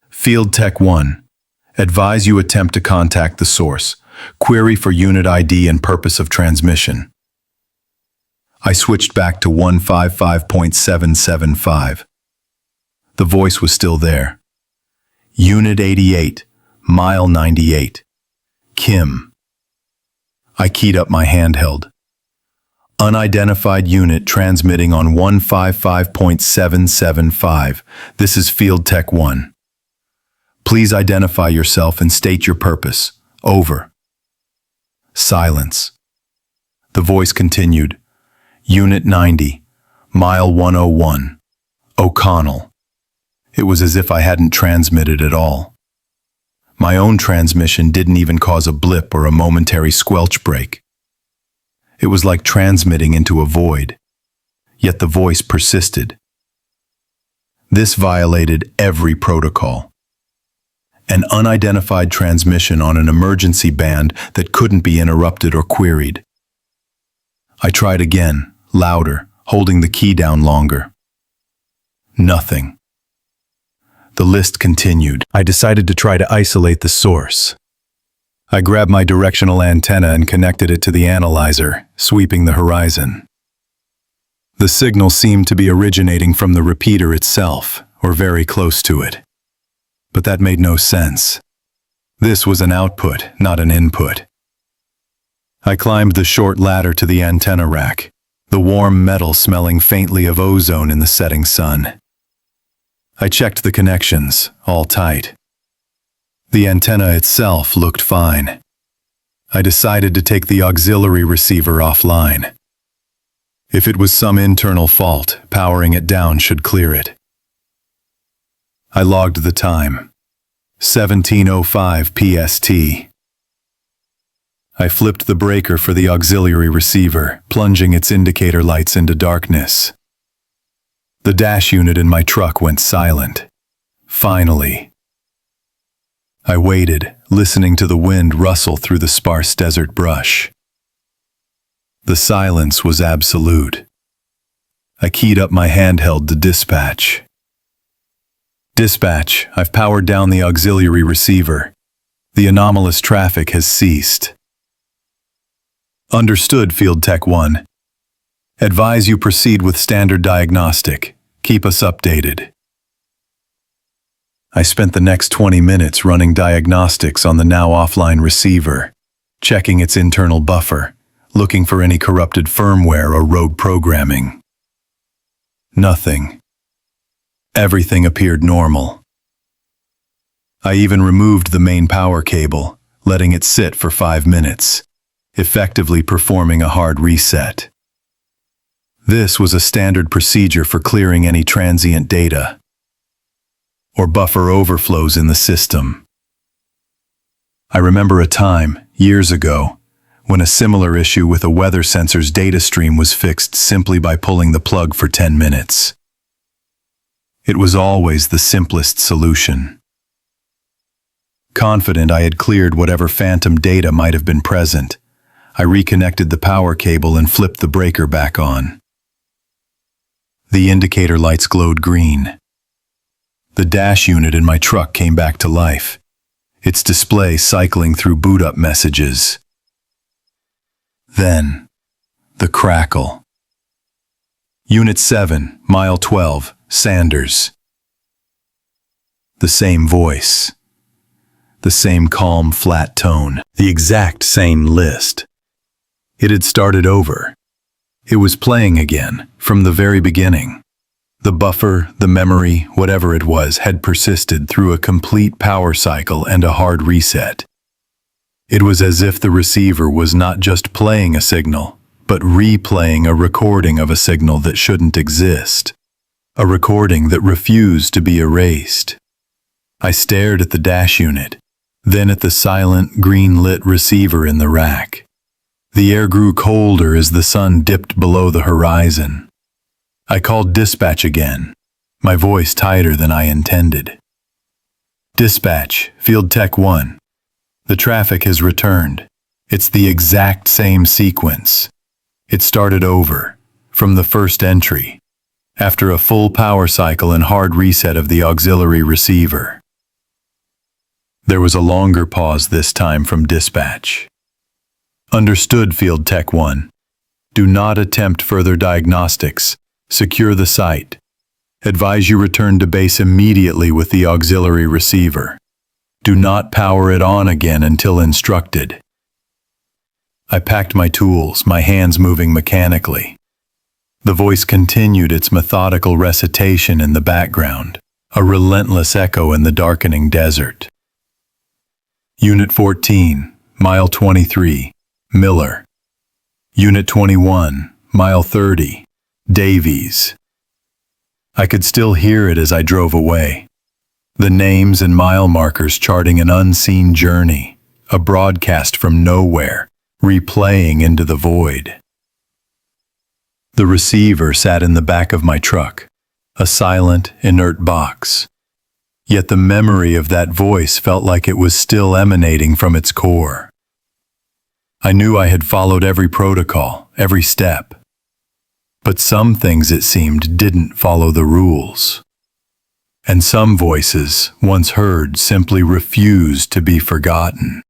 S1: Field Tech 1, advise you attempt to contact the source. Query for unit ID and purpose of transmission. I switched back to 155.775. The voice was still there. Unit 88, mile 98. Kim. I keyed up my handheld. Unidentified unit transmitting on 155.775. This is Field Tech 1. Please identify yourself and state your purpose. Over. Silence. The voice continued. Unit 90, mile 101. O'Connell. It was as if I hadn't transmitted at all. My own transmission didn't even cause a blip or a momentary squelch break. It was like transmitting into a void, yet the voice persisted. This violated every protocol. An unidentified transmission on an emergency band that couldn't be interrupted or queried. I tried again, louder, holding the key down longer. Nothing. The list continued. I decided to try to isolate the source. I grabbed my directional antenna and connected it to the analyzer, sweeping the horizon. The signal seemed to be originating from the repeater itself, or very close to it. But that made no sense. This was an output, not an input. I climbed the short ladder to the antenna rack, the warm metal smelling faintly of ozone in the setting sun. I checked the connections, all tight. The antenna itself looked fine. I decided to take the auxiliary receiver offline. If it was some internal fault, powering it down should clear it. I logged the time. 17:05 PST. I flipped the breaker for the auxiliary receiver, plunging its indicator lights into darkness. The dash unit in my truck went silent. Finally. I waited, listening to the wind rustle through the sparse desert brush. The silence was absolute. I keyed up my handheld to dispatch. Dispatch, I've powered down the auxiliary receiver. The anomalous traffic has ceased. Understood, Field Tech 1. Advise you proceed with standard diagnostic. Keep us updated. I spent the next 20 minutes running diagnostics on the now offline receiver, checking its internal buffer, looking for any corrupted firmware or rogue programming. Nothing. Everything appeared normal. I even removed the main power cable, letting it sit for 5 minutes, effectively performing a hard reset. This was a standard procedure for clearing any transient data or buffer overflows in the system. I remember a time, years ago, when a similar issue with a weather sensor's data stream was fixed simply by pulling the plug for 10 minutes. It was always the simplest solution. Confident I had cleared whatever phantom data might have been present, I reconnected the power cable and flipped the breaker back on. The indicator lights glowed green. The dash unit in my truck came back to life, its display cycling through boot-up messages. Then, the crackle. Unit 7, Mile 12, Sanders. The same voice. The same calm, flat tone. The exact same list. It had started over. It was playing again, from the very beginning. The buffer, the memory, whatever it was, had persisted through a complete power cycle and a hard reset. It was as if the receiver was not just playing a signal, but replaying a recording of a signal that shouldn't exist. A recording that refused to be erased. I stared at the dash unit, then at the silent, green-lit receiver in the rack. The air grew colder as the sun dipped below the horizon. I called dispatch again, my voice tighter than I intended. Dispatch, Field Tech 1. The traffic has returned. It's the exact same sequence. It started over, from the first entry, after a full power cycle and hard reset of the auxiliary receiver. There was a longer pause this time from dispatch. Understood, Field Tech 1. Do not attempt further diagnostics. Secure the site. Advise you return to base immediately with the auxiliary receiver. Do not power it on again until instructed. I packed my tools, my hands moving mechanically. The voice continued its methodical recitation in the background, a relentless echo in the darkening desert. Unit 14, Mile 23, Miller. Unit 21, Mile 30, Davies. I could still hear it as I drove away. The names and mile markers charting an unseen journey, a broadcast from nowhere, replaying into the void. The receiver sat in the back of my truck, a silent, inert box. Yet the memory of that voice felt like it was still emanating from its core. I knew I had followed every protocol, every step. But some things, it seemed, didn't follow the rules. And some voices, once heard, simply refused to be forgotten.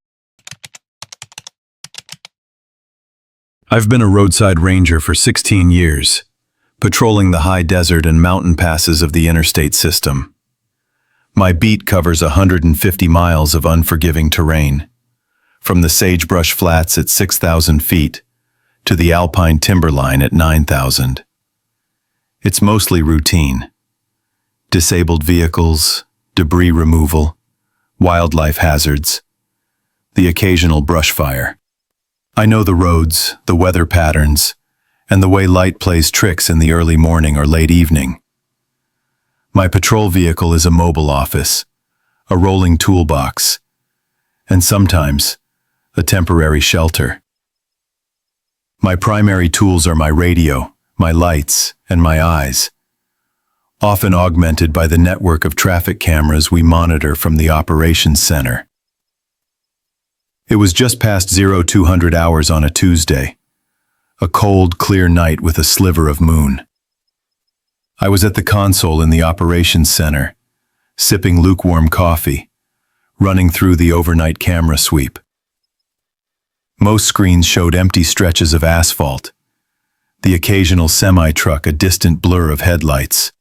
S1: I've been a roadside ranger for 16 years, patrolling the high desert and mountain passes of the interstate system. My beat covers 150 miles of unforgiving terrain, from the sagebrush flats at 6,000 feet to the alpine timberline at 9,000. It's mostly routine. Disabled vehicles, debris removal, wildlife hazards, the occasional brush fire. I know the roads, the weather patterns, and the way light plays tricks in the early morning or late evening. My patrol vehicle is a mobile office, a rolling toolbox, and sometimes a temporary shelter. My primary tools are my radio, my lights, and my eyes. often augmented by the network of traffic cameras we monitor from the operations center. It was just past 0200 hours on a Tuesday, a cold, clear night with a sliver of moon. I was at the console in the operations center, sipping lukewarm coffee, running through the overnight camera sweep. Most screens showed empty stretches of asphalt, the occasional semi-truck a distant blur of headlights.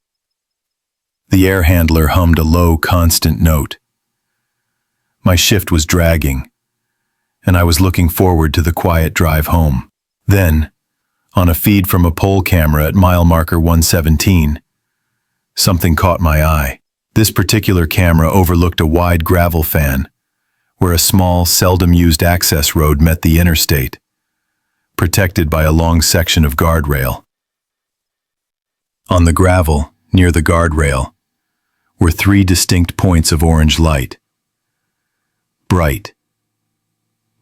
S1: The air handler hummed a low, constant note. My shift was dragging, and I was looking forward to the quiet drive home. Then, on a feed from a pole camera at mile marker 117, something caught my eye. This particular camera overlooked a wide gravel fan, where a small, seldom-used access road met the interstate, protected by a long section of guardrail. On the gravel, near the guardrail, were 3 distinct points of orange light. Bright.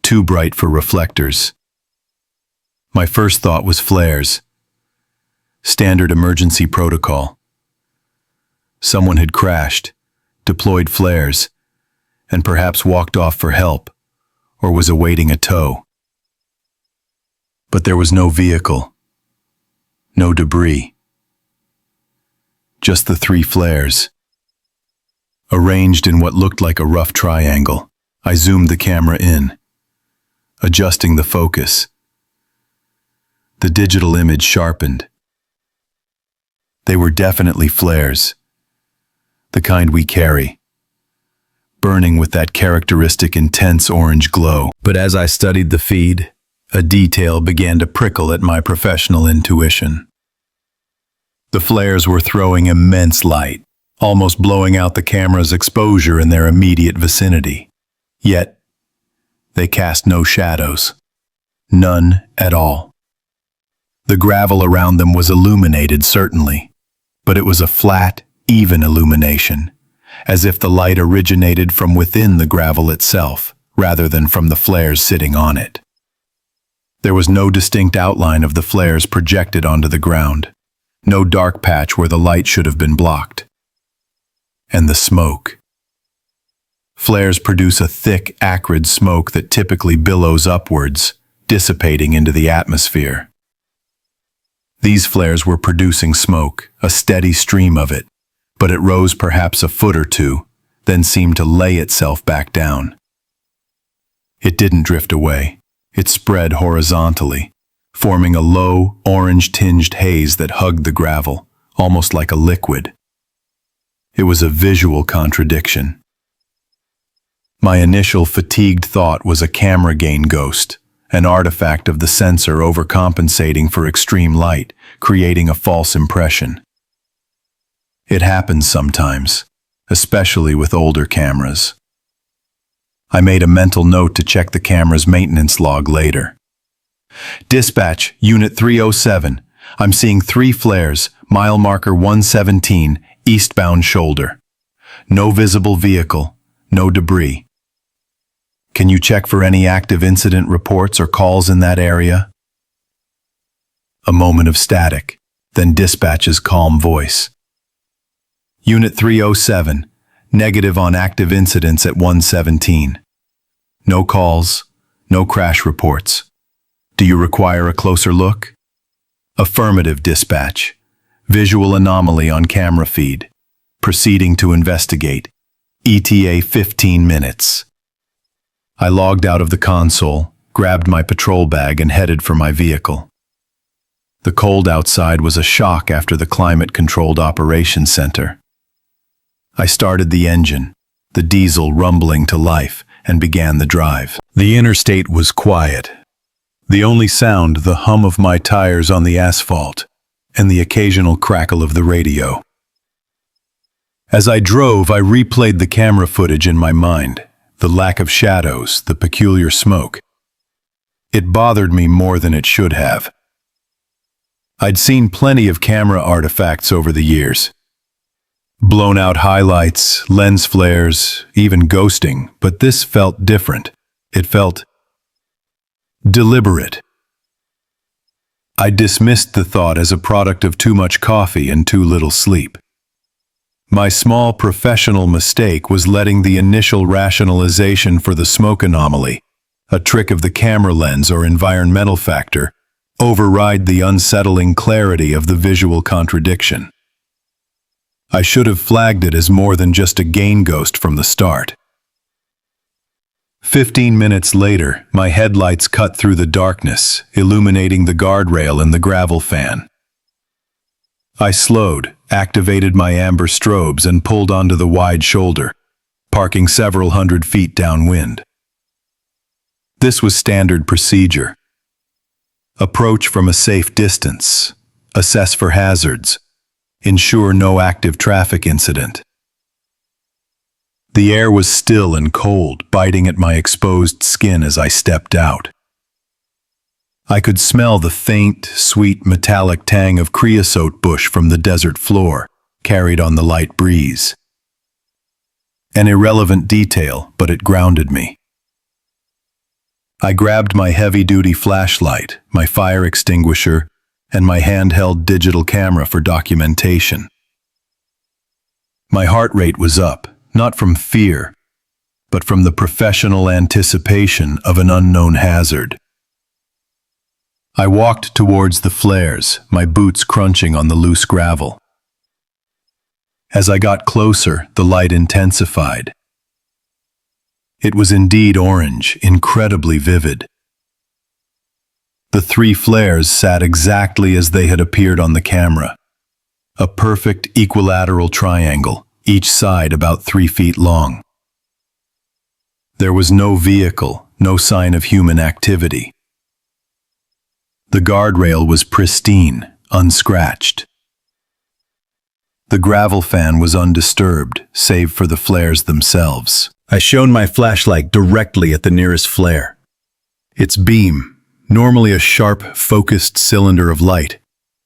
S1: Too bright for reflectors. My first thought was flares. Standard emergency protocol. Someone had crashed, deployed flares, and perhaps walked off for help, or was awaiting a tow. But there was no vehicle, no debris. Just the 3 flares. Arranged in what looked like a rough triangle, I zoomed the camera in, adjusting the focus. The digital image sharpened. They were definitely flares, the kind we carry, burning with that characteristic intense orange glow. But as I studied the feed, a detail began to prickle at my professional intuition. The flares were throwing immense light, almost blowing out the camera's exposure in their immediate vicinity. Yet, they cast no shadows. None at all. The gravel around them was illuminated, certainly, but it was a flat, even illumination, as if the light originated from within the gravel itself, rather than from the flares sitting on it. There was no distinct outline of the flares projected onto the ground, no dark patch where the light should have been blocked. And the smoke. Flares produce a thick, acrid smoke that typically billows upwards, dissipating into the atmosphere. These flares were producing smoke, a steady stream of it, but it rose perhaps a foot or two, then seemed to lay itself back down. It didn't drift away. It spread horizontally, forming a low, orange-tinged haze that hugged the gravel, almost like a liquid. It was a visual contradiction. My initial fatigued thought was a camera gain ghost, an artifact of the sensor overcompensating for extreme light, creating a false impression. It happens sometimes, especially with older cameras. I made a mental note to check the camera's maintenance log later. Dispatch, Unit 307. I'm seeing 3 flares, mile marker 117, eastbound shoulder. No visible vehicle, no debris. Can you check for any active incident reports or calls in that area? A moment of static, then dispatch's calm voice. Unit 307, negative on active incidents at 117. No calls, no crash reports. Do you require a closer look? Affirmative, dispatch. Visual anomaly on camera feed. Proceeding to investigate. ETA 15 minutes. I logged out of the console, grabbed my patrol bag and headed for my vehicle. The cold outside was a shock after the climate-controlled operations center. I started the engine, the diesel rumbling to life, and began the drive. The interstate was quiet. The only sound, the hum of my tires on the asphalt, and the occasional crackle of the radio. As I drove, I replayed the camera footage in my mind, the lack of shadows, the peculiar smoke. It bothered me more than it should have. I'd seen plenty of camera artifacts over the years. Blown-out highlights, lens flares, even ghosting, but this felt different. It felt deliberate. I dismissed the thought as a product of too much coffee and too little sleep. My small professional mistake was letting the initial rationalization for the smoke anomaly, a trick of the camera lens or environmental factor, override the unsettling clarity of the visual contradiction. I should have flagged it as more than just a gain ghost from the start. 15 minutes later, my headlights cut through the darkness, illuminating the guardrail and the gravel fan. I slowed, activated my amber strobes, and pulled onto the wide shoulder, parking several hundred feet downwind. This was standard procedure. Approach from a safe distance, assess for hazards, ensure no active traffic incident. The air was still and cold, biting at my exposed skin as I stepped out. I could smell the faint, sweet metallic tang of creosote bush from the desert floor, carried on the light breeze. An irrelevant detail, but it grounded me. I grabbed my heavy-duty flashlight, my fire extinguisher, and my handheld digital camera for documentation. My heart rate was up, not from fear, but from the professional anticipation of an unknown hazard. I walked towards the flares, my boots crunching on the loose gravel. As I got closer, the light intensified. It was indeed orange, incredibly vivid. The 3 flares sat exactly as they had appeared on the camera. A perfect equilateral triangle, each side about 3 feet long. There was no vehicle, no sign of human activity. The guardrail was pristine, unscratched. The gravel fan was undisturbed, save for the flares themselves. I shone my flashlight directly at the nearest flare. Its beam, normally a sharp, focused cylinder of light,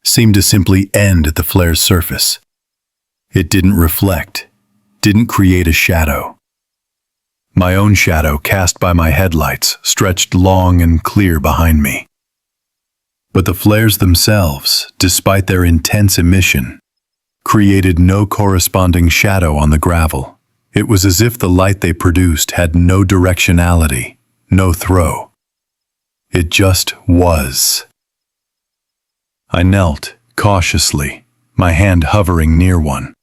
S1: seemed to simply end at the flare's surface. It didn't reflect, didn't create a shadow. My own shadow, cast by my headlights, stretched long and clear behind me. But the flares themselves, despite their intense emission, created no corresponding shadow on the gravel. It was as if the light they produced had no directionality, no throw. It just was. I knelt, cautiously, my hand hovering near one.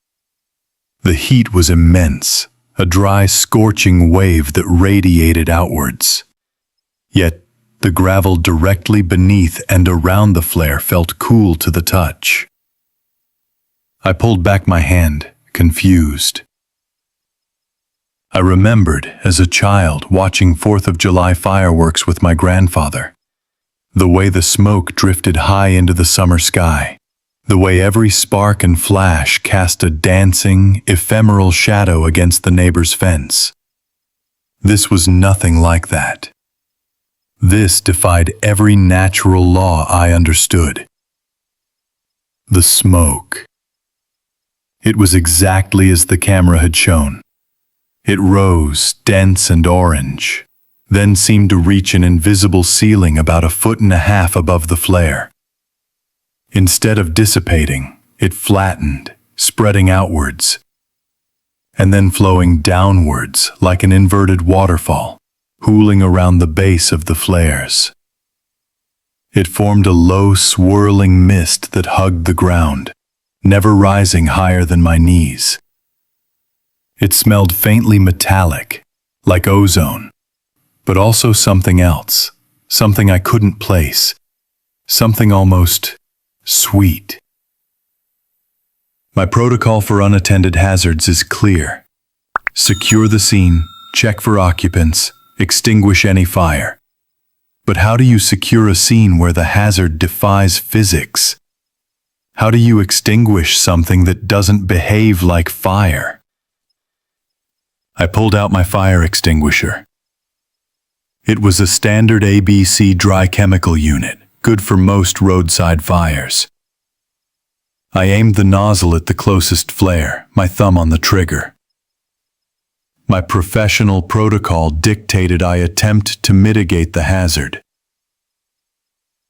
S1: The heat was immense, a dry, scorching wave that radiated outwards. Yet, the gravel directly beneath and around the flare felt cool to the touch. I pulled back my hand, confused. I remembered, as a child, watching 4th of July fireworks with my grandfather. The way the smoke drifted high into the summer sky. The way every spark and flash cast a dancing, ephemeral shadow against the neighbor's fence. This was nothing like that. This defied every natural law I understood. The smoke. It was exactly as the camera had shown. It rose, dense and orange, then seemed to reach an invisible ceiling about 1.5 feet above the flare. Instead of dissipating, it flattened, spreading outwards, and then flowing downwards like an inverted waterfall, pooling around the base of the flares. It formed a low, swirling mist that hugged the ground, never rising higher than my knees. It smelled faintly metallic, like ozone, but also something else, something I couldn't place, something almost sweet. My protocol for unattended hazards is clear. Secure the scene, check for occupants, extinguish any fire. But how do you secure a scene where the hazard defies physics? How do you extinguish something that doesn't behave like fire? I pulled out my fire extinguisher. It was a standard ABC dry chemical unit, good for most roadside fires. I aimed the nozzle at the closest flare, my thumb on the trigger. My professional protocol dictated I attempt to mitigate the hazard.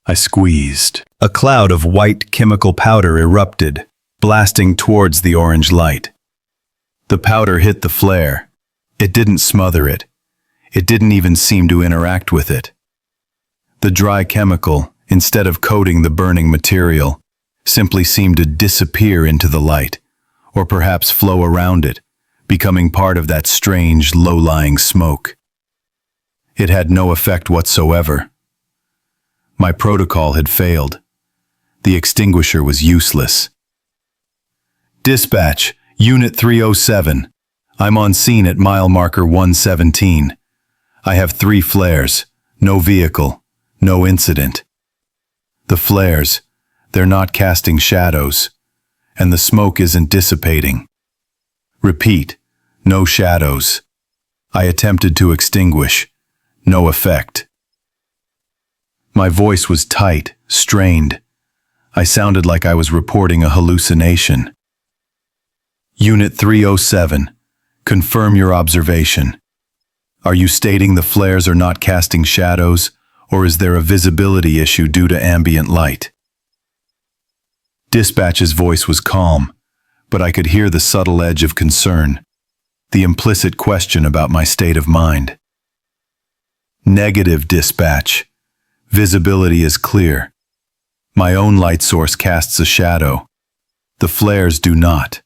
S1: I squeezed. A cloud of white chemical powder erupted, blasting towards the orange light. The powder hit the flare. It didn't smother it. It didn't even seem to interact with it. The dry chemical, instead of coating the burning material, simply seemed to disappear into the light, or perhaps flow around it, becoming part of that strange, low-lying smoke. It had no effect whatsoever. My protocol had failed. The extinguisher was useless. Dispatch, Unit 307. I'm on scene at mile marker 117. I have 3 flares, no vehicle, no incident. The flares, they're not casting shadows, and the smoke isn't dissipating. Repeat, no shadows. I attempted to extinguish, no effect. My voice was tight, strained. I sounded like I was reporting a hallucination. Unit 307, confirm your observation. Are you stating the flares are not casting shadows, or is there a visibility issue due to ambient light? Dispatch's voice was calm, but I could hear the subtle edge of concern, the implicit question about my state of mind. Negative, dispatch. Visibility is clear. My own light source casts a shadow. The flares do not.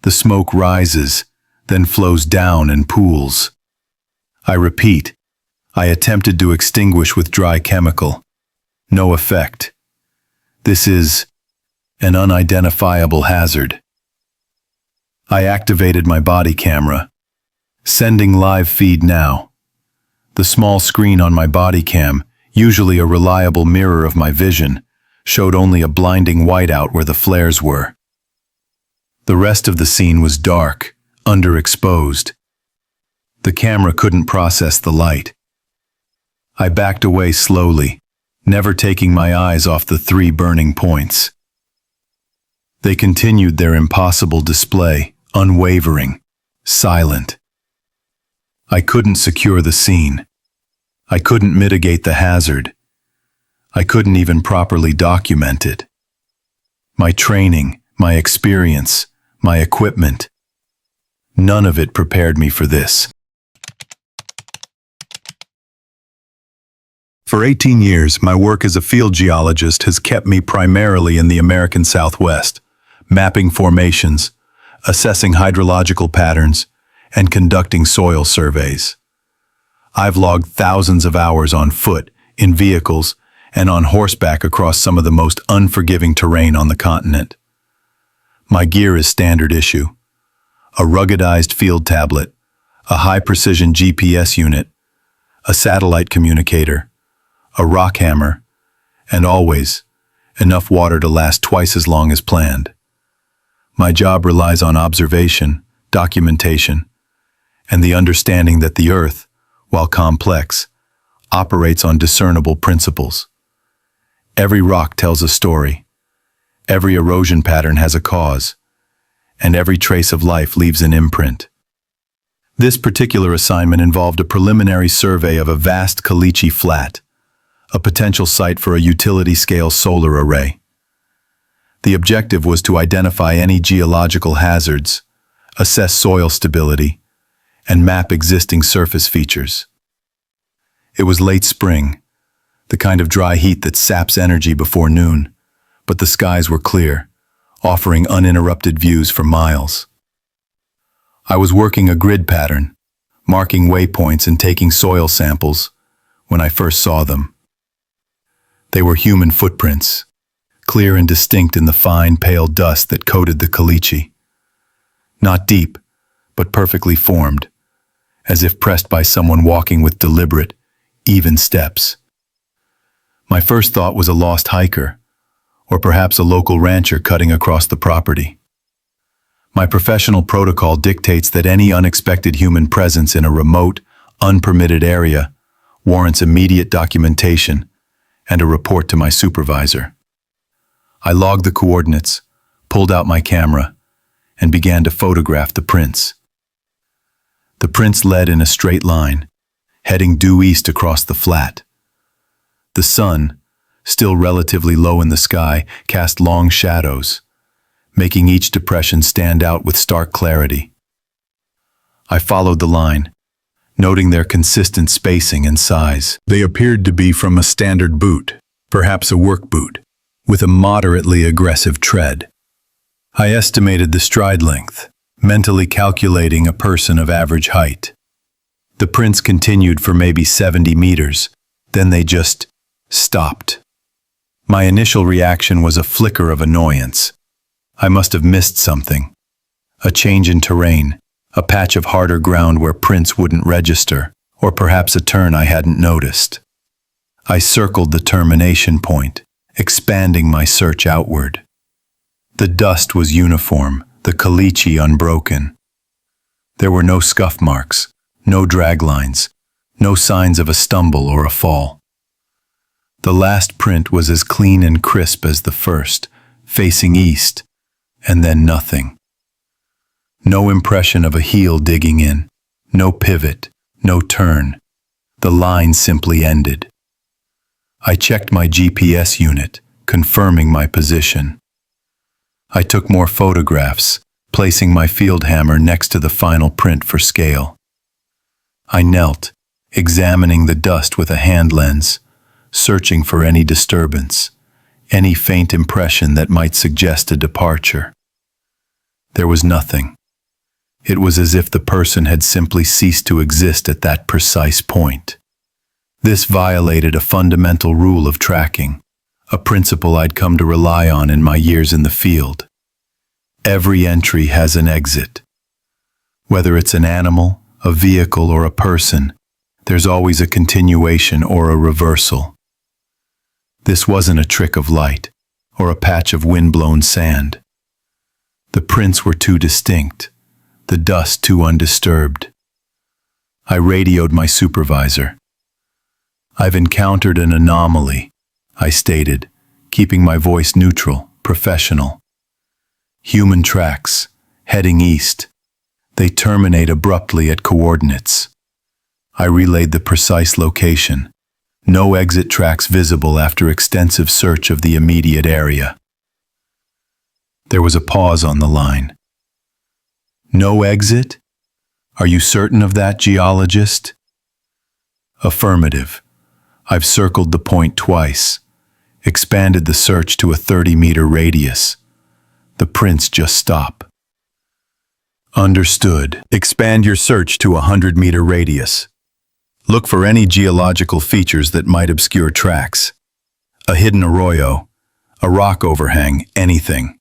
S1: The smoke rises, then flows down and pools. I repeat, I attempted to extinguish with dry chemical. No effect. This is an unidentifiable hazard. I activated my body camera. Sending live feed now. The small screen on my body cam, usually a reliable mirror of my vision, showed only a blinding whiteout where the flares were. The rest of the scene was dark, underexposed. The camera couldn't process the light. I backed away slowly, never taking my eyes off the 3 burning points. They continued their impossible display, unwavering, silent. I couldn't secure the scene. I couldn't mitigate the hazard. I couldn't even properly document it. My training, my experience, my equipment, none of it prepared me for this. For 18 years, my work as a field geologist has kept me primarily in the American Southwest, mapping formations, assessing hydrological patterns, and conducting soil surveys. I've logged thousands of hours on foot, in vehicles, and on horseback across some of the most unforgiving terrain on the continent. My gear is standard issue: a ruggedized field tablet, a high-precision GPS unit, a satellite communicator, a rock hammer, and always enough water to last twice as long as planned. My job relies on observation, documentation, and the understanding that the Earth, while complex, operates on discernible principles. Every rock tells a story, every erosion pattern has a cause, and every trace of life leaves an imprint. This particular assignment involved a preliminary survey of a vast caliche flat, a potential site for a utility-scale solar array. The objective was to identify any geological hazards, assess soil stability, and map existing surface features. It was late spring, the kind of dry heat that saps energy before noon, but the skies were clear, offering uninterrupted views for miles. I was working a grid pattern, marking waypoints and taking soil samples, when I first saw them. They were human footprints, clear and distinct in the fine, pale dust that coated the caliche. Not deep, but perfectly formed, as if pressed by someone walking with deliberate, even steps. My first thought was a lost hiker, or perhaps a local rancher cutting across the property. My professional protocol dictates that any unexpected human presence in a remote, unpermitted area warrants immediate documentation and a report to my supervisor. I logged the coordinates, pulled out my camera, and began to photograph the prints. The prints led in a straight line, heading due east across the flat. The sun, still relatively low in the sky, cast long shadows, making each depression stand out with stark clarity. I followed the line, noting their consistent spacing and size. They appeared to be from a standard boot, perhaps a work boot, with a moderately aggressive tread. I estimated the stride length, mentally calculating a person of average height. The prints continued for maybe 70 meters, then they just stopped. My initial reaction was a flicker of annoyance. I must have missed something. A change in terrain, a patch of harder ground where prints wouldn't register, or perhaps a turn I hadn't noticed. I circled the termination point, expanding my search outward. The dust was uniform, the caliche unbroken. There were no scuff marks, no drag lines, no signs of a stumble or a fall. The last print was as clean and crisp as the first, facing east, and then nothing. No impression of a heel digging in, no pivot, no turn. The line simply ended. I checked my GPS unit, confirming my position. I took more photographs, placing my field hammer next to the final print for scale. I knelt, examining the dust with a hand lens, searching for any disturbance, any faint impression that might suggest a departure. There was nothing. It was as if the person had simply ceased to exist at that precise point. This violated a fundamental rule of tracking, a principle I'd come to rely on in my years in the field. Every entry has an exit. Whether it's an animal, a vehicle, or a person, there's always a continuation or a reversal. This wasn't a trick of light, or a patch of wind-blown sand. The prints were too distinct, the dust too undisturbed. I radioed my supervisor. "I've encountered an anomaly," I stated, keeping my voice neutral, professional. "Human tracks, heading east. They terminate abruptly at coordinates." I relayed the precise location. No exit tracks visible after extensive search of the immediate area. There was a pause on the line. "No exit? Are you certain of that, geologist?" "Affirmative. I've circled the point twice, expanded the search to a 30-meter radius. The prints just stop." "Understood. Expand your search to a 100-meter radius. Look for any geological features that might obscure tracks. A hidden arroyo, a rock overhang, anything.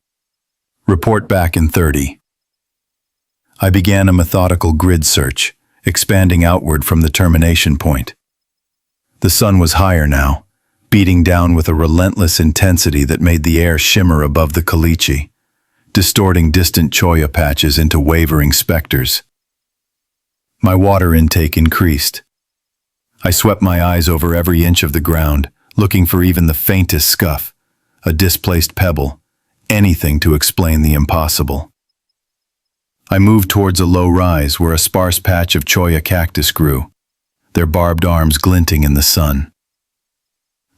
S1: Report back in 30. I began a methodical grid search, expanding outward from the termination point. The sun was higher now, beating down with a relentless intensity that made the air shimmer above the caliche, distorting distant cholla patches into wavering specters. My water intake increased. I swept my eyes over every inch of the ground, looking for even the faintest scuff, a displaced pebble, anything to explain the impossible. I moved towards a low rise where a sparse patch of cholla cactus grew, their barbed arms glinting in the sun.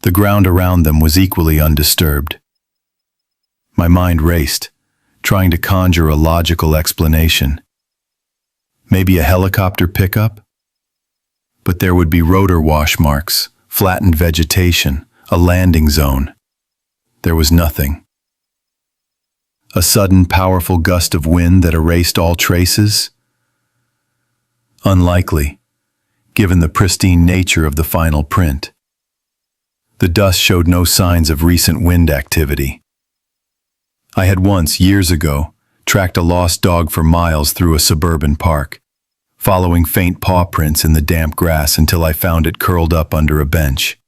S1: The ground around them was equally undisturbed. My mind raced, trying to conjure a logical explanation. Maybe a helicopter pickup? But there would be rotor wash marks, flattened vegetation, a landing zone. There was nothing. A sudden, powerful gust of wind that erased all traces? Unlikely, given the pristine nature of the final print. The dust showed no signs of recent wind activity. I had once, years ago, tracked a lost dog for miles through a suburban park, following faint paw prints in the damp grass until I found it curled up under a bench.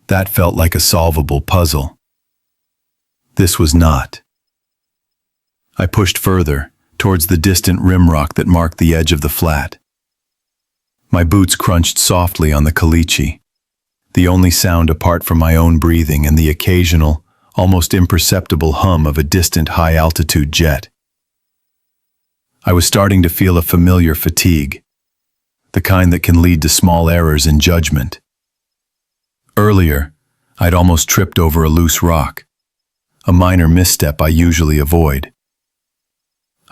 S1: That felt like a solvable puzzle. This was not. I pushed further, towards the distant rim rock that marked the edge of the flat. My boots crunched softly on the caliche, the only sound apart from my own breathing and the occasional, almost imperceptible hum of a distant high-altitude jet. I was starting to feel a familiar fatigue, the kind that can lead to small errors in judgment. Earlier, I'd almost tripped over a loose rock, a minor misstep I usually avoid.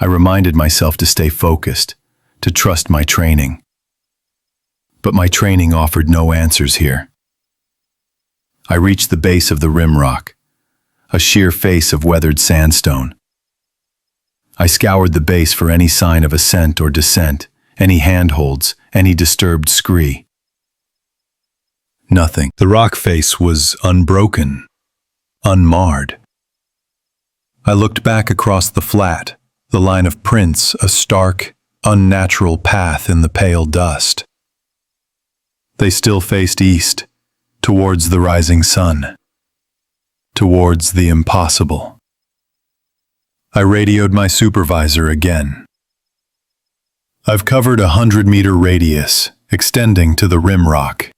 S1: I reminded myself to stay focused, to trust my training. But my training offered no answers here. I reached the base of the rim rock, a sheer face of weathered sandstone. I scoured the base for any sign of ascent or descent, any handholds, any disturbed scree. Nothing. The rock face was unbroken, unmarred. I looked back across the flat, the line of prints, a stark, unnatural path in the pale dust. They still faced east, towards the rising sun, towards the impossible. I radioed my supervisor again. I've covered a 100-meter radius, extending to the rim rock.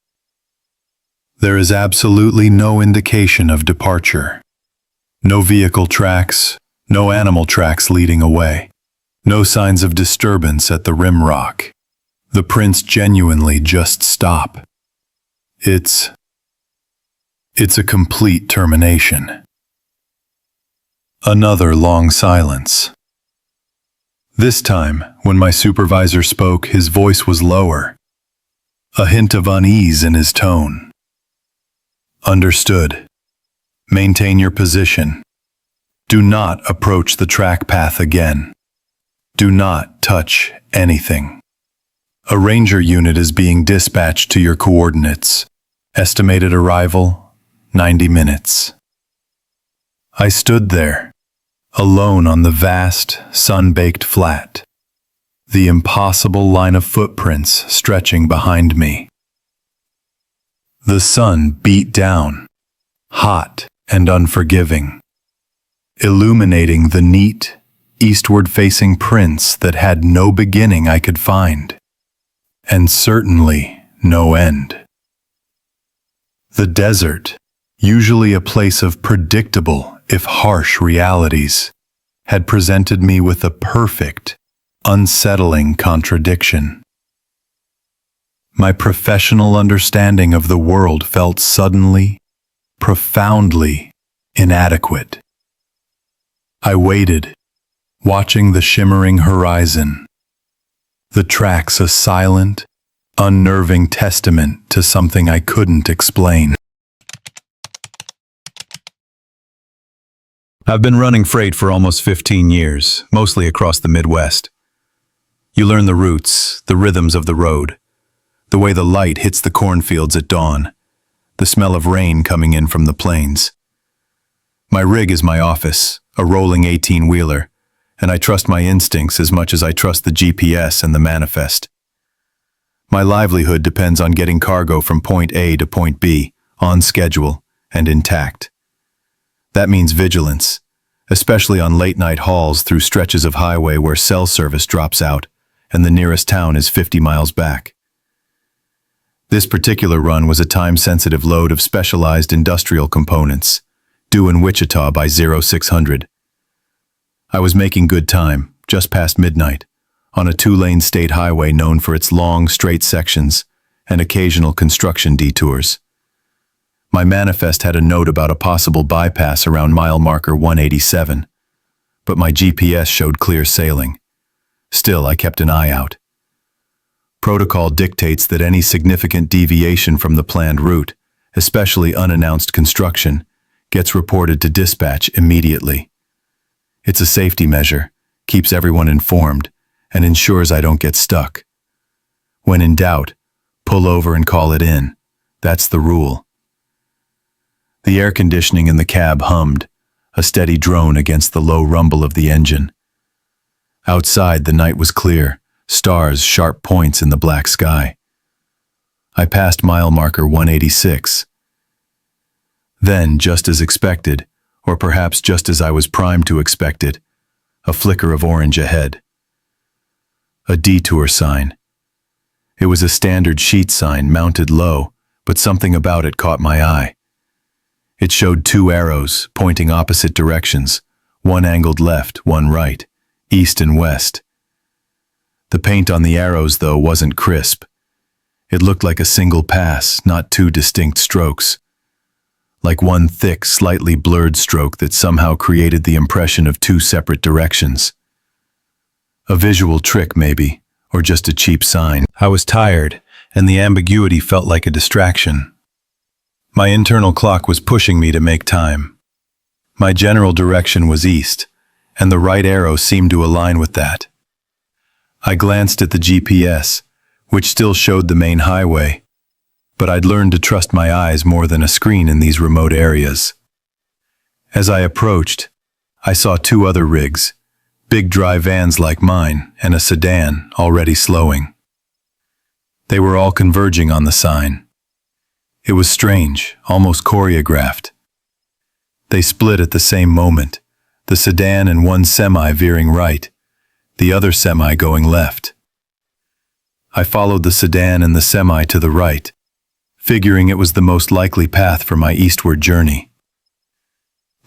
S1: There is absolutely no indication of departure. No vehicle tracks, no animal tracks leading away. No signs of disturbance at the rim rock. The prints genuinely just stop. It's a complete termination. Another long silence. This time, when my supervisor spoke, his voice was lower. A hint of unease in his tone. Understood. Maintain your position. Do not approach the track path again. Do not touch anything. A ranger unit is being dispatched to your coordinates. Estimated arrival, 90 minutes. I stood there, alone on the vast, sun-baked flat. The impossible line of footprints stretching behind me. The sun beat down, hot and unforgiving, illuminating the neat, eastward-facing prints that had no beginning I could find, and certainly no end. The desert, usually a place of predictable, if harsh realities, had presented me with a perfect, unsettling contradiction. My professional understanding of the world felt suddenly, profoundly inadequate. I waited, watching the shimmering horizon, the tracks a silent, unnerving testament to something I couldn't explain. I've been running freight for almost 15 years, mostly across the Midwest. You learn the routes, the rhythms of the road, the way the light hits the cornfields at dawn, the smell of rain coming in from the plains. My rig is my office, a rolling 18-wheeler, and I trust my instincts as much as I trust the GPS and the manifest. My livelihood depends on getting cargo from point A to point B, on schedule and intact. That means vigilance, especially on late-night hauls through stretches of highway where cell service drops out and the nearest town is 50 miles back. This particular run was a time-sensitive load of specialized industrial components, due in Wichita by 0600. I was making good time, just past midnight, on a 2-lane state highway known for its long, straight sections and occasional construction detours. My manifest had a note about a possible bypass around mile marker 187, but my GPS showed clear sailing. Still, I kept an eye out. Protocol dictates that any significant deviation from the planned route, especially unannounced construction, gets reported to dispatch immediately. It's a safety measure, keeps everyone informed, and ensures I don't get stuck. When in doubt, pull over and call it in. That's the rule. The air conditioning in the cab hummed, a steady drone against the low rumble of the engine. Outside, the night was clear, stars sharp points in the black sky. I passed mile marker 186. Then, just as expected, or perhaps just as I was primed to expect it, a flicker of orange ahead. A detour sign. It was a standard sheet sign mounted low, but something about it caught my eye. It showed 2 arrows pointing opposite directions, one angled left, one right, east and west. The paint on the arrows, though, wasn't crisp. It looked like a single pass, not 2 distinct strokes. Like one thick, slightly blurred stroke that somehow created the impression of 2 separate directions. A visual trick, maybe, or just a cheap sign. I was tired, and the ambiguity felt like a distraction. My internal clock was pushing me to make time. My general direction was east, and the right arrow seemed to align with that. I glanced at the GPS, which still showed the main highway, but I'd learned to trust my eyes more than a screen in these remote areas. As I approached, I saw two other rigs, big dry vans like mine, and a sedan already slowing. They were all converging on the sign. It was strange, almost choreographed. They split at the same moment, the sedan and one semi veering right, the other semi going left. I followed the sedan and the semi to the right, figuring it was the most likely path for my eastward journey.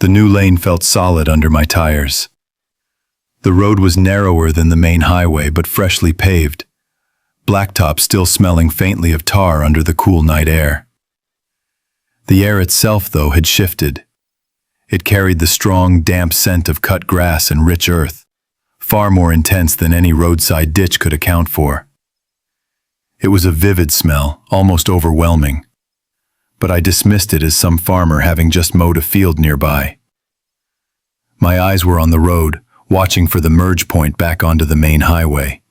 S1: The new lane felt solid under my tires. The road was narrower than the main highway but freshly paved, blacktop still smelling faintly of tar under the cool night air. The air itself, though, had shifted. It carried the strong, damp scent of cut grass and rich earth, far more intense than any roadside ditch could account for. It was a vivid smell, almost overwhelming, but I dismissed it as some farmer having just mowed a field nearby. My eyes were on the road, watching for the merge point back onto the main highway.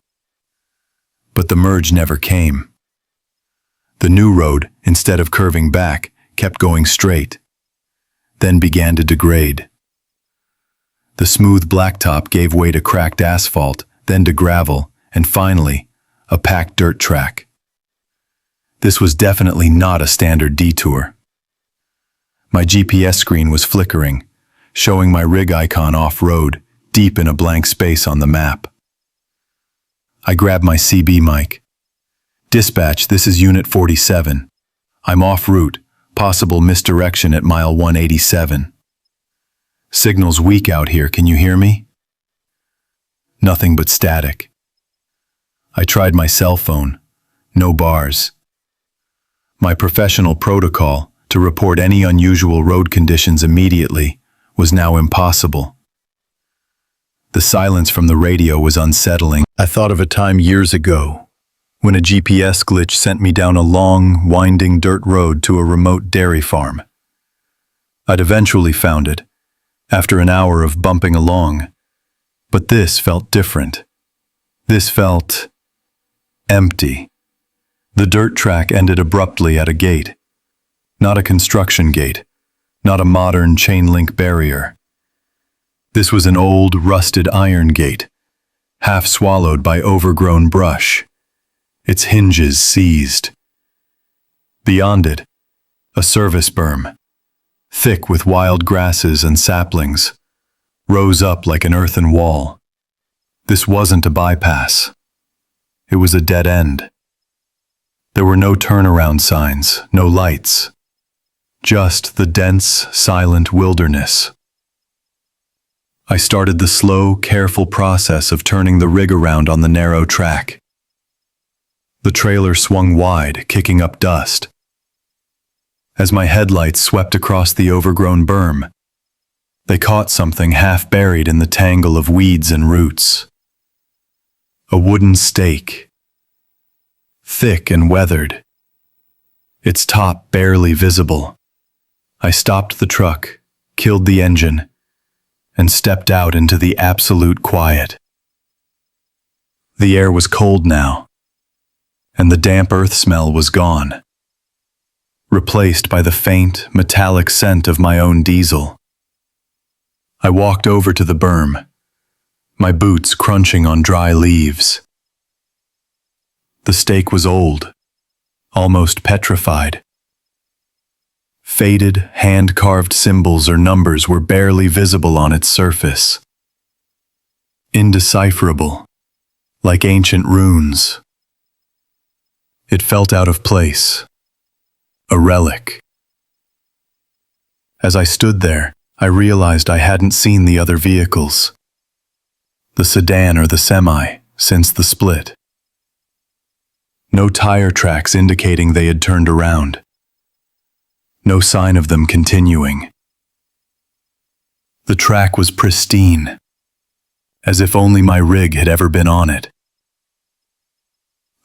S1: But the merge never came. The new road, instead of curving back, kept going straight, then began to degrade. The smooth blacktop gave way to cracked asphalt, then to gravel, and finally, a packed dirt track. This was definitely not a standard detour. My GPS screen was flickering, showing my rig icon off-road, deep in a blank space on the map. I grabbed my CB mic. "Dispatch, this is Unit 47. I'm off route, possible misdirection at mile 187. Signal's weak out here, can you hear me?" Nothing but static. I tried my cell phone. No bars. My professional protocol to report any unusual road conditions immediately was now impossible. The silence from the radio was unsettling. I thought of a time years ago when a GPS glitch sent me down a long, winding dirt road to a remote dairy farm. I'd eventually found it, after an hour of bumping along, but this felt different. This felt empty. The dirt track ended abruptly at a gate. Not a construction gate, not a modern chain-link barrier. This was an old, rusted iron gate, half swallowed by overgrown brush, its hinges seized. Beyond it, a service berm, thick with wild grasses and saplings, rose up like an earthen wall. This wasn't a bypass. It was a dead end. There were no turnaround signs, no lights. Just the dense, silent wilderness. I started the slow, careful process of turning the rig around on the narrow track. The trailer swung wide, kicking up dust. As my headlights swept across the overgrown berm, they caught something half buried in the tangle of weeds and roots. A wooden stake, thick and weathered, its top barely visible. I stopped the truck, killed the engine, and stepped out into the absolute quiet. The air was cold now, and the damp earth smell was gone, replaced by the faint, metallic scent of my own diesel. I walked over to the berm, my boots crunching on dry leaves. The stake was old, almost petrified. Faded, hand-carved symbols or numbers were barely visible on its surface. Indecipherable, like ancient runes. It felt out of place, a relic. As I stood there, I realized I hadn't seen the other vehicles, the sedan or the semi, since the split. No tire tracks indicating they had turned around. No sign of them continuing. The track was pristine, as if only my rig had ever been on it.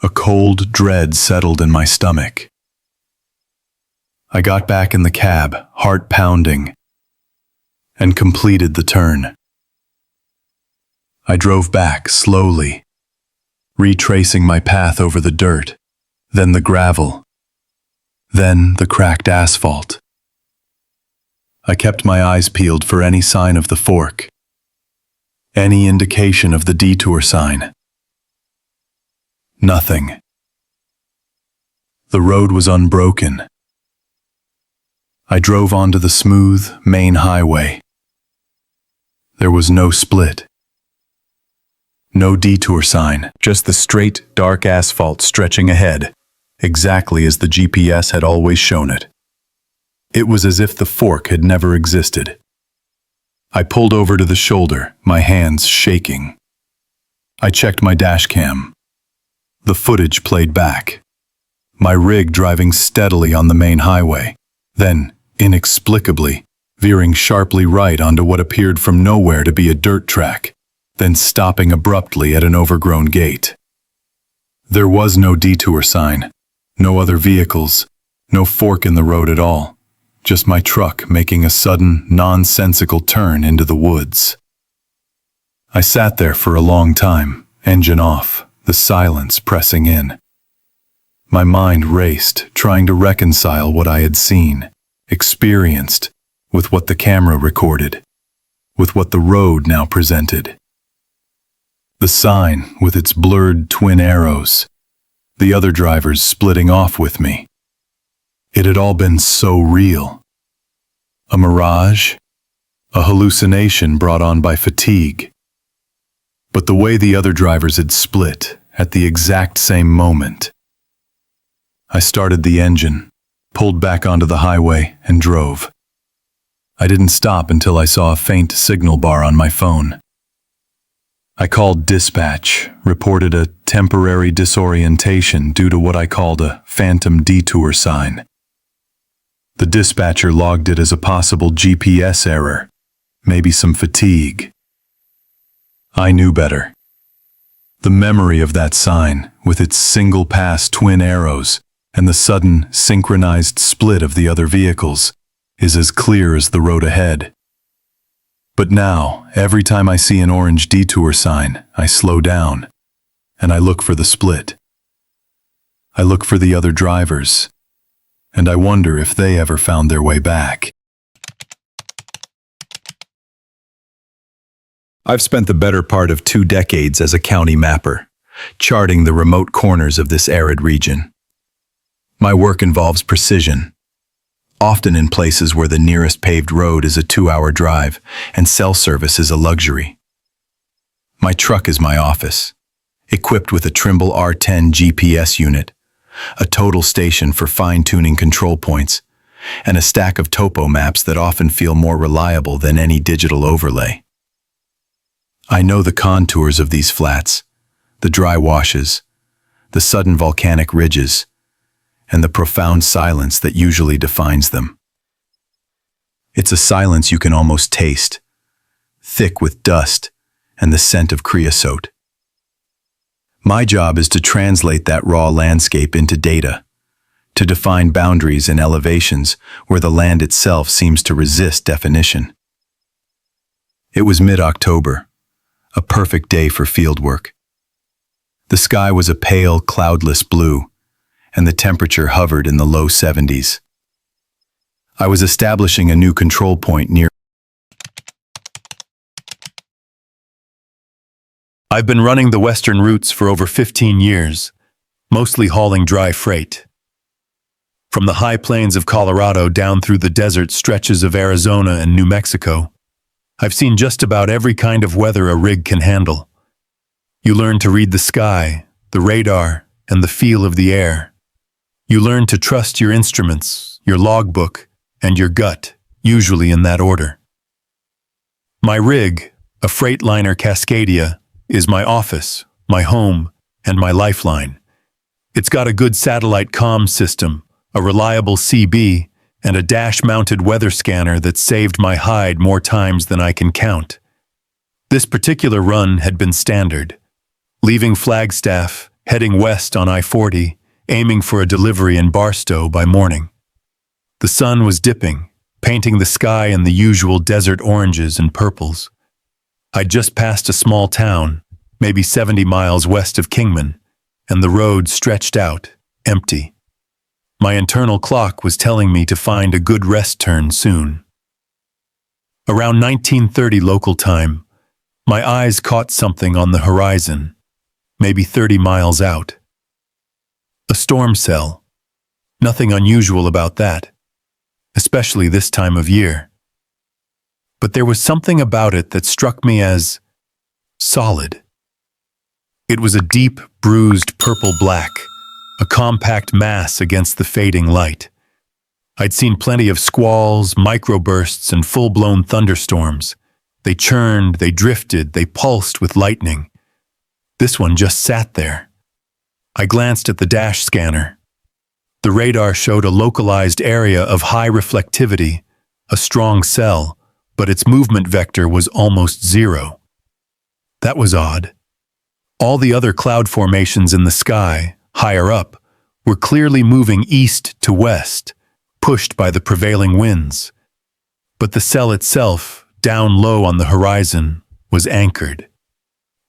S1: A cold dread settled in my stomach. I got back in the cab, heart pounding, and completed the turn. I drove back slowly, retracing my path over the dirt, then the gravel, then the cracked asphalt. I kept my eyes peeled for any sign of the fork, any indication of the detour sign. Nothing. The road was unbroken. I drove onto the smooth main highway. There was no split. No detour sign, just the straight, dark asphalt stretching ahead, exactly as the GPS had always shown it. It was as if the fork had never existed. I pulled over to the shoulder, my hands shaking. I checked my dash cam. The footage played back. My rig driving steadily on the main highway, then, inexplicably, veering sharply right onto what appeared from nowhere to be a dirt track, then stopping abruptly at an overgrown gate. There was no detour sign, no other vehicles, no fork in the road at all, just my truck making a sudden, nonsensical turn into the woods. I sat there for a long time, engine off, the silence pressing in. My mind raced, trying to reconcile what I had seen, experienced, with what the camera recorded, with what the road now presented. The sign, with its blurred twin arrows, the other drivers splitting off with me. It had all been so real. A mirage? A hallucination brought on by fatigue. But the way the other drivers had split, at the exact same moment. I started the engine, pulled back onto the highway, and drove. I didn't stop until I saw a faint signal bar on my phone. I called dispatch, reported a temporary disorientation due to what I called a phantom detour sign. The dispatcher logged it as a possible GPS error, maybe some fatigue. I knew better. The memory of that sign, with its single-pass twin arrows and the sudden, synchronized split of the other vehicles, is as clear as the road ahead. But now, every time I see an orange detour sign, I slow down, and I look for the split. I look for the other drivers, and I wonder if they ever found their way back. I've spent the better part of 2 decades as a county mapper, charting the remote corners of this arid region. My work involves precision, often in places where the nearest paved road is a 2-hour drive and cell service is a luxury. My truck is my office, equipped with a Trimble R10 GPS unit, a total station for fine-tuning control points, and a stack of topo maps that often feel more reliable than any digital overlay. I know the contours of these flats, the dry washes, the sudden volcanic ridges, and the profound silence that usually defines them. It's a silence you can almost taste, thick with dust and the scent of creosote. My job is to translate that raw landscape into data, to define boundaries and elevations where the land itself seems to resist definition. It was mid-October, a perfect day for fieldwork. The sky was a pale, cloudless blue, and the temperature hovered in the low 70s. I was establishing a new control point near. I've been running the western routes for over 15 years, mostly hauling dry freight. From the high plains of Colorado down through the desert stretches of Arizona and New Mexico, I've seen just about every kind of weather a rig can handle. You learn to read the sky, the radar, and the feel of the air. You learn to trust your instruments, your logbook, and your gut, usually in that order. My rig, a Freightliner Cascadia, is my office, my home, and my lifeline. It's got a good satellite comm system, a reliable CB, and a dash-mounted weather scanner that saved my hide more times than I can count. This particular run had been standard, leaving Flagstaff, heading west on I-40, aiming for a delivery in Barstow by morning. The sun was dipping, painting the sky in the usual desert oranges and purples. I'd just passed a small town, maybe 70 miles west of Kingman, and the road stretched out, empty. My internal clock was telling me to find a good rest turn soon. Around 1930 local time, my eyes caught something on the horizon, maybe 30 miles out. A storm cell. Nothing unusual about that, especially this time of year. But there was something about it that struck me as solid. It was a deep, bruised purple-black, a compact mass against the fading light. I'd seen plenty of squalls, microbursts, and full-blown thunderstorms. They churned, they drifted, they pulsed with lightning. This one just sat there. I glanced at the dash scanner. The radar showed a localized area of high reflectivity, a strong cell, but its movement vector was almost zero. That was odd. All the other cloud formations in the sky, higher up, were clearly moving east to west, pushed by the prevailing winds. But the cell itself, down low on the horizon, was anchored.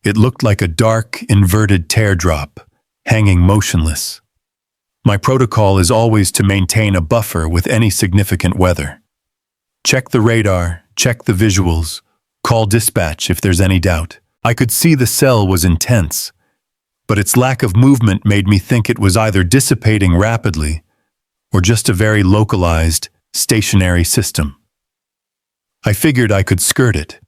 S1: It looked like a dark, inverted teardrop, hanging motionless. My protocol is always to maintain a buffer with any significant weather. Check the radar, check the visuals, call dispatch if there's any doubt. I could see the cell was intense, but its lack of movement made me think it was either dissipating rapidly or just a very localized, stationary system. I figured I could skirt it,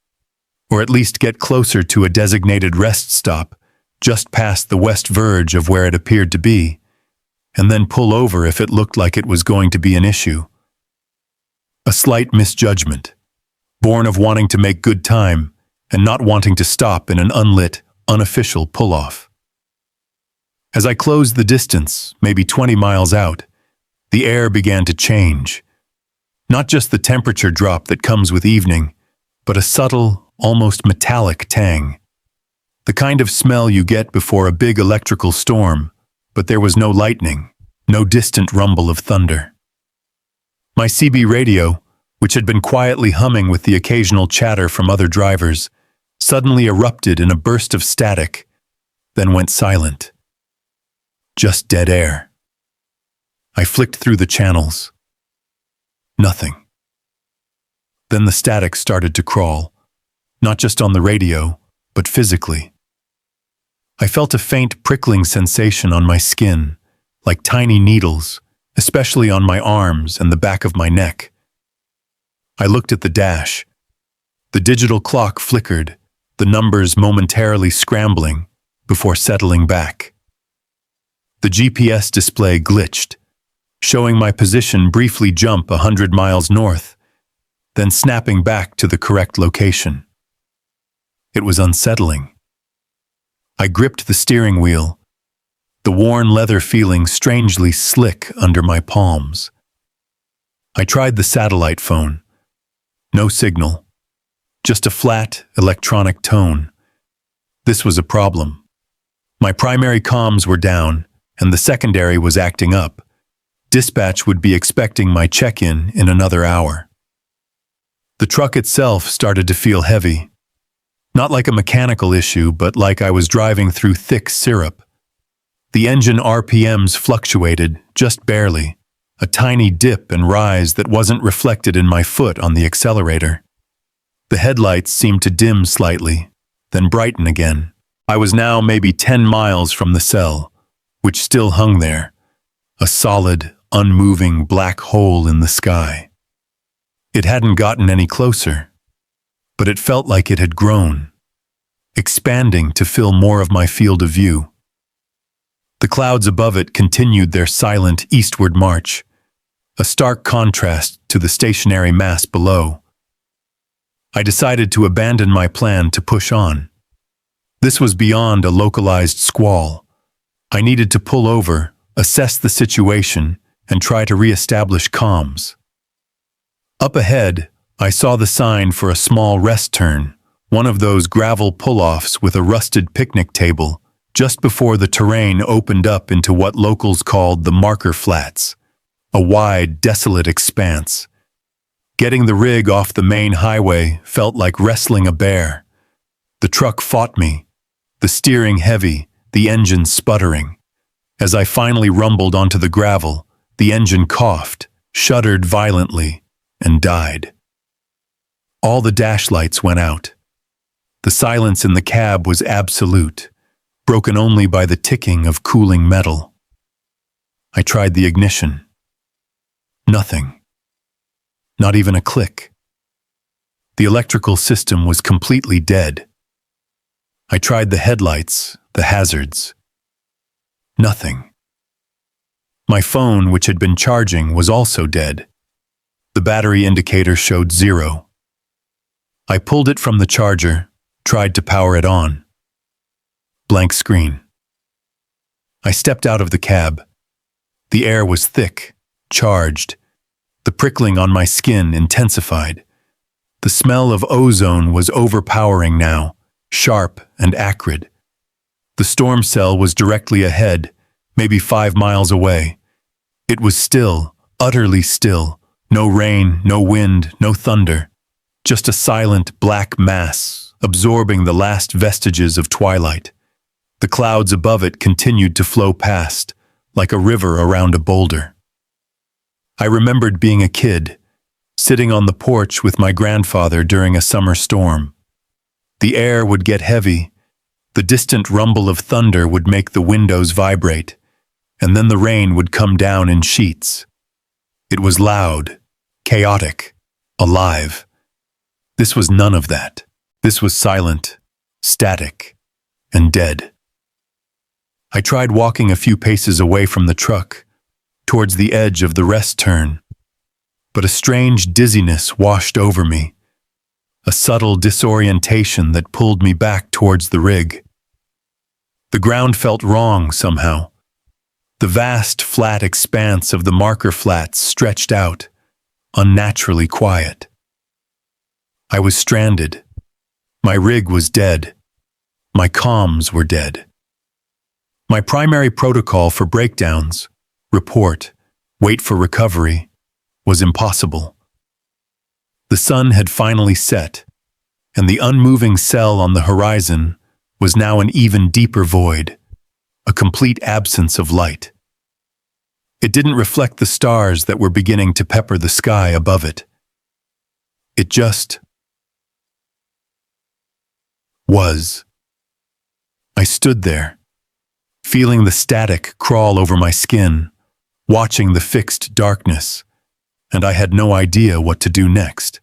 S1: or at least get closer to a designated rest stop just past the west verge of where it appeared to be, and then pull over if it looked like it was going to be an issue. A slight misjudgment, born of wanting to make good time and not wanting to stop in an unlit, unofficial pull-off. As I closed the distance, maybe 20 miles out, the air began to change. Not just the temperature drop that comes with evening, but a subtle, almost metallic tang. The kind of smell you get before a big electrical storm, but there was no lightning, no distant rumble of thunder. My CB radio, which had been quietly humming with the occasional chatter from other drivers, suddenly erupted in a burst of static, then went silent. Just dead air. I flicked through the channels. Nothing. Then the static started to crawl, not just on the radio, but physically. I felt a faint prickling sensation on my skin, like tiny needles, especially on my arms and the back of my neck. I looked at the dash. The digital clock flickered, the numbers momentarily scrambling before settling back. The GPS display glitched, showing my position briefly jump 100 miles north, then snapping back to the correct location. It was unsettling. I gripped the steering wheel, the worn leather feeling strangely slick under my palms. I tried the satellite phone. No signal, just a flat, electronic tone. This was a problem. My primary comms were down, and the secondary was acting up. Dispatch would be expecting my check-in in another hour. The truck itself started to feel heavy. Not like a mechanical issue, but like I was driving through thick syrup. The engine RPMs fluctuated, just barely, a tiny dip and rise that wasn't reflected in my foot on the accelerator. The headlights seemed to dim slightly, then brighten again. I was now maybe 10 miles from the cell, which still hung there, a solid, unmoving black hole in the sky. It hadn't gotten any closer, but it felt like it had grown, expanding to fill more of my field of view. The clouds above it continued their silent eastward march, a stark contrast to the stationary mass below. I decided to abandon my plan to push on. This was beyond a localized squall. I needed to pull over, assess the situation, and try to re-establish comms. Up ahead, I saw the sign for a small rest turn, one of those gravel pull-offs with a rusted picnic table just before the terrain opened up into what locals called the marker flats, a wide, desolate expanse. Getting the rig off the main highway felt like wrestling a bear. The truck fought me, the steering heavy, the engine sputtering. As I finally rumbled onto the gravel, the engine coughed, shuddered violently, and died. All the dash lights went out. The silence in the cab was absolute, broken only by the ticking of cooling metal. I tried the ignition. Nothing. Not even a click. The electrical system was completely dead. I tried the headlights, the hazards. Nothing. My phone, which had been charging, was also dead. The battery indicator showed 0. I pulled it from the charger, tried to power it on. Blank screen. I stepped out of the cab. The air was thick, charged. The prickling on my skin intensified. The smell of ozone was overpowering now, sharp and acrid. The storm cell was directly ahead, maybe 5 miles away. It was still, utterly still. No rain, no wind, no thunder. Just a silent black mass, absorbing the last vestiges of twilight. The clouds above it continued to flow past, like a river around a boulder. I remembered being a kid, sitting on the porch with my grandfather during a summer storm. The air would get heavy, the distant rumble of thunder would make the windows vibrate, and then the rain would come down in sheets. It was loud, chaotic, alive. This was none of that. This was silent, static, and dead. I tried walking a few paces away from the truck, towards the edge of the rest turn, but a strange dizziness washed over me, a subtle disorientation that pulled me back towards the rig. The ground felt wrong somehow. The vast, flat expanse of the marker flats stretched out, unnaturally quiet. I was stranded. My rig was dead. My comms were dead. My primary protocol for breakdowns, report, wait for recovery, was impossible. The sun had finally set, and the unmoving cell on the horizon was now an even deeper void, a complete absence of light. It didn't reflect the stars that were beginning to pepper the sky above it. It just was. I stood there, feeling the static crawl over my skin, watching the fixed darkness, and I had no idea what to do next.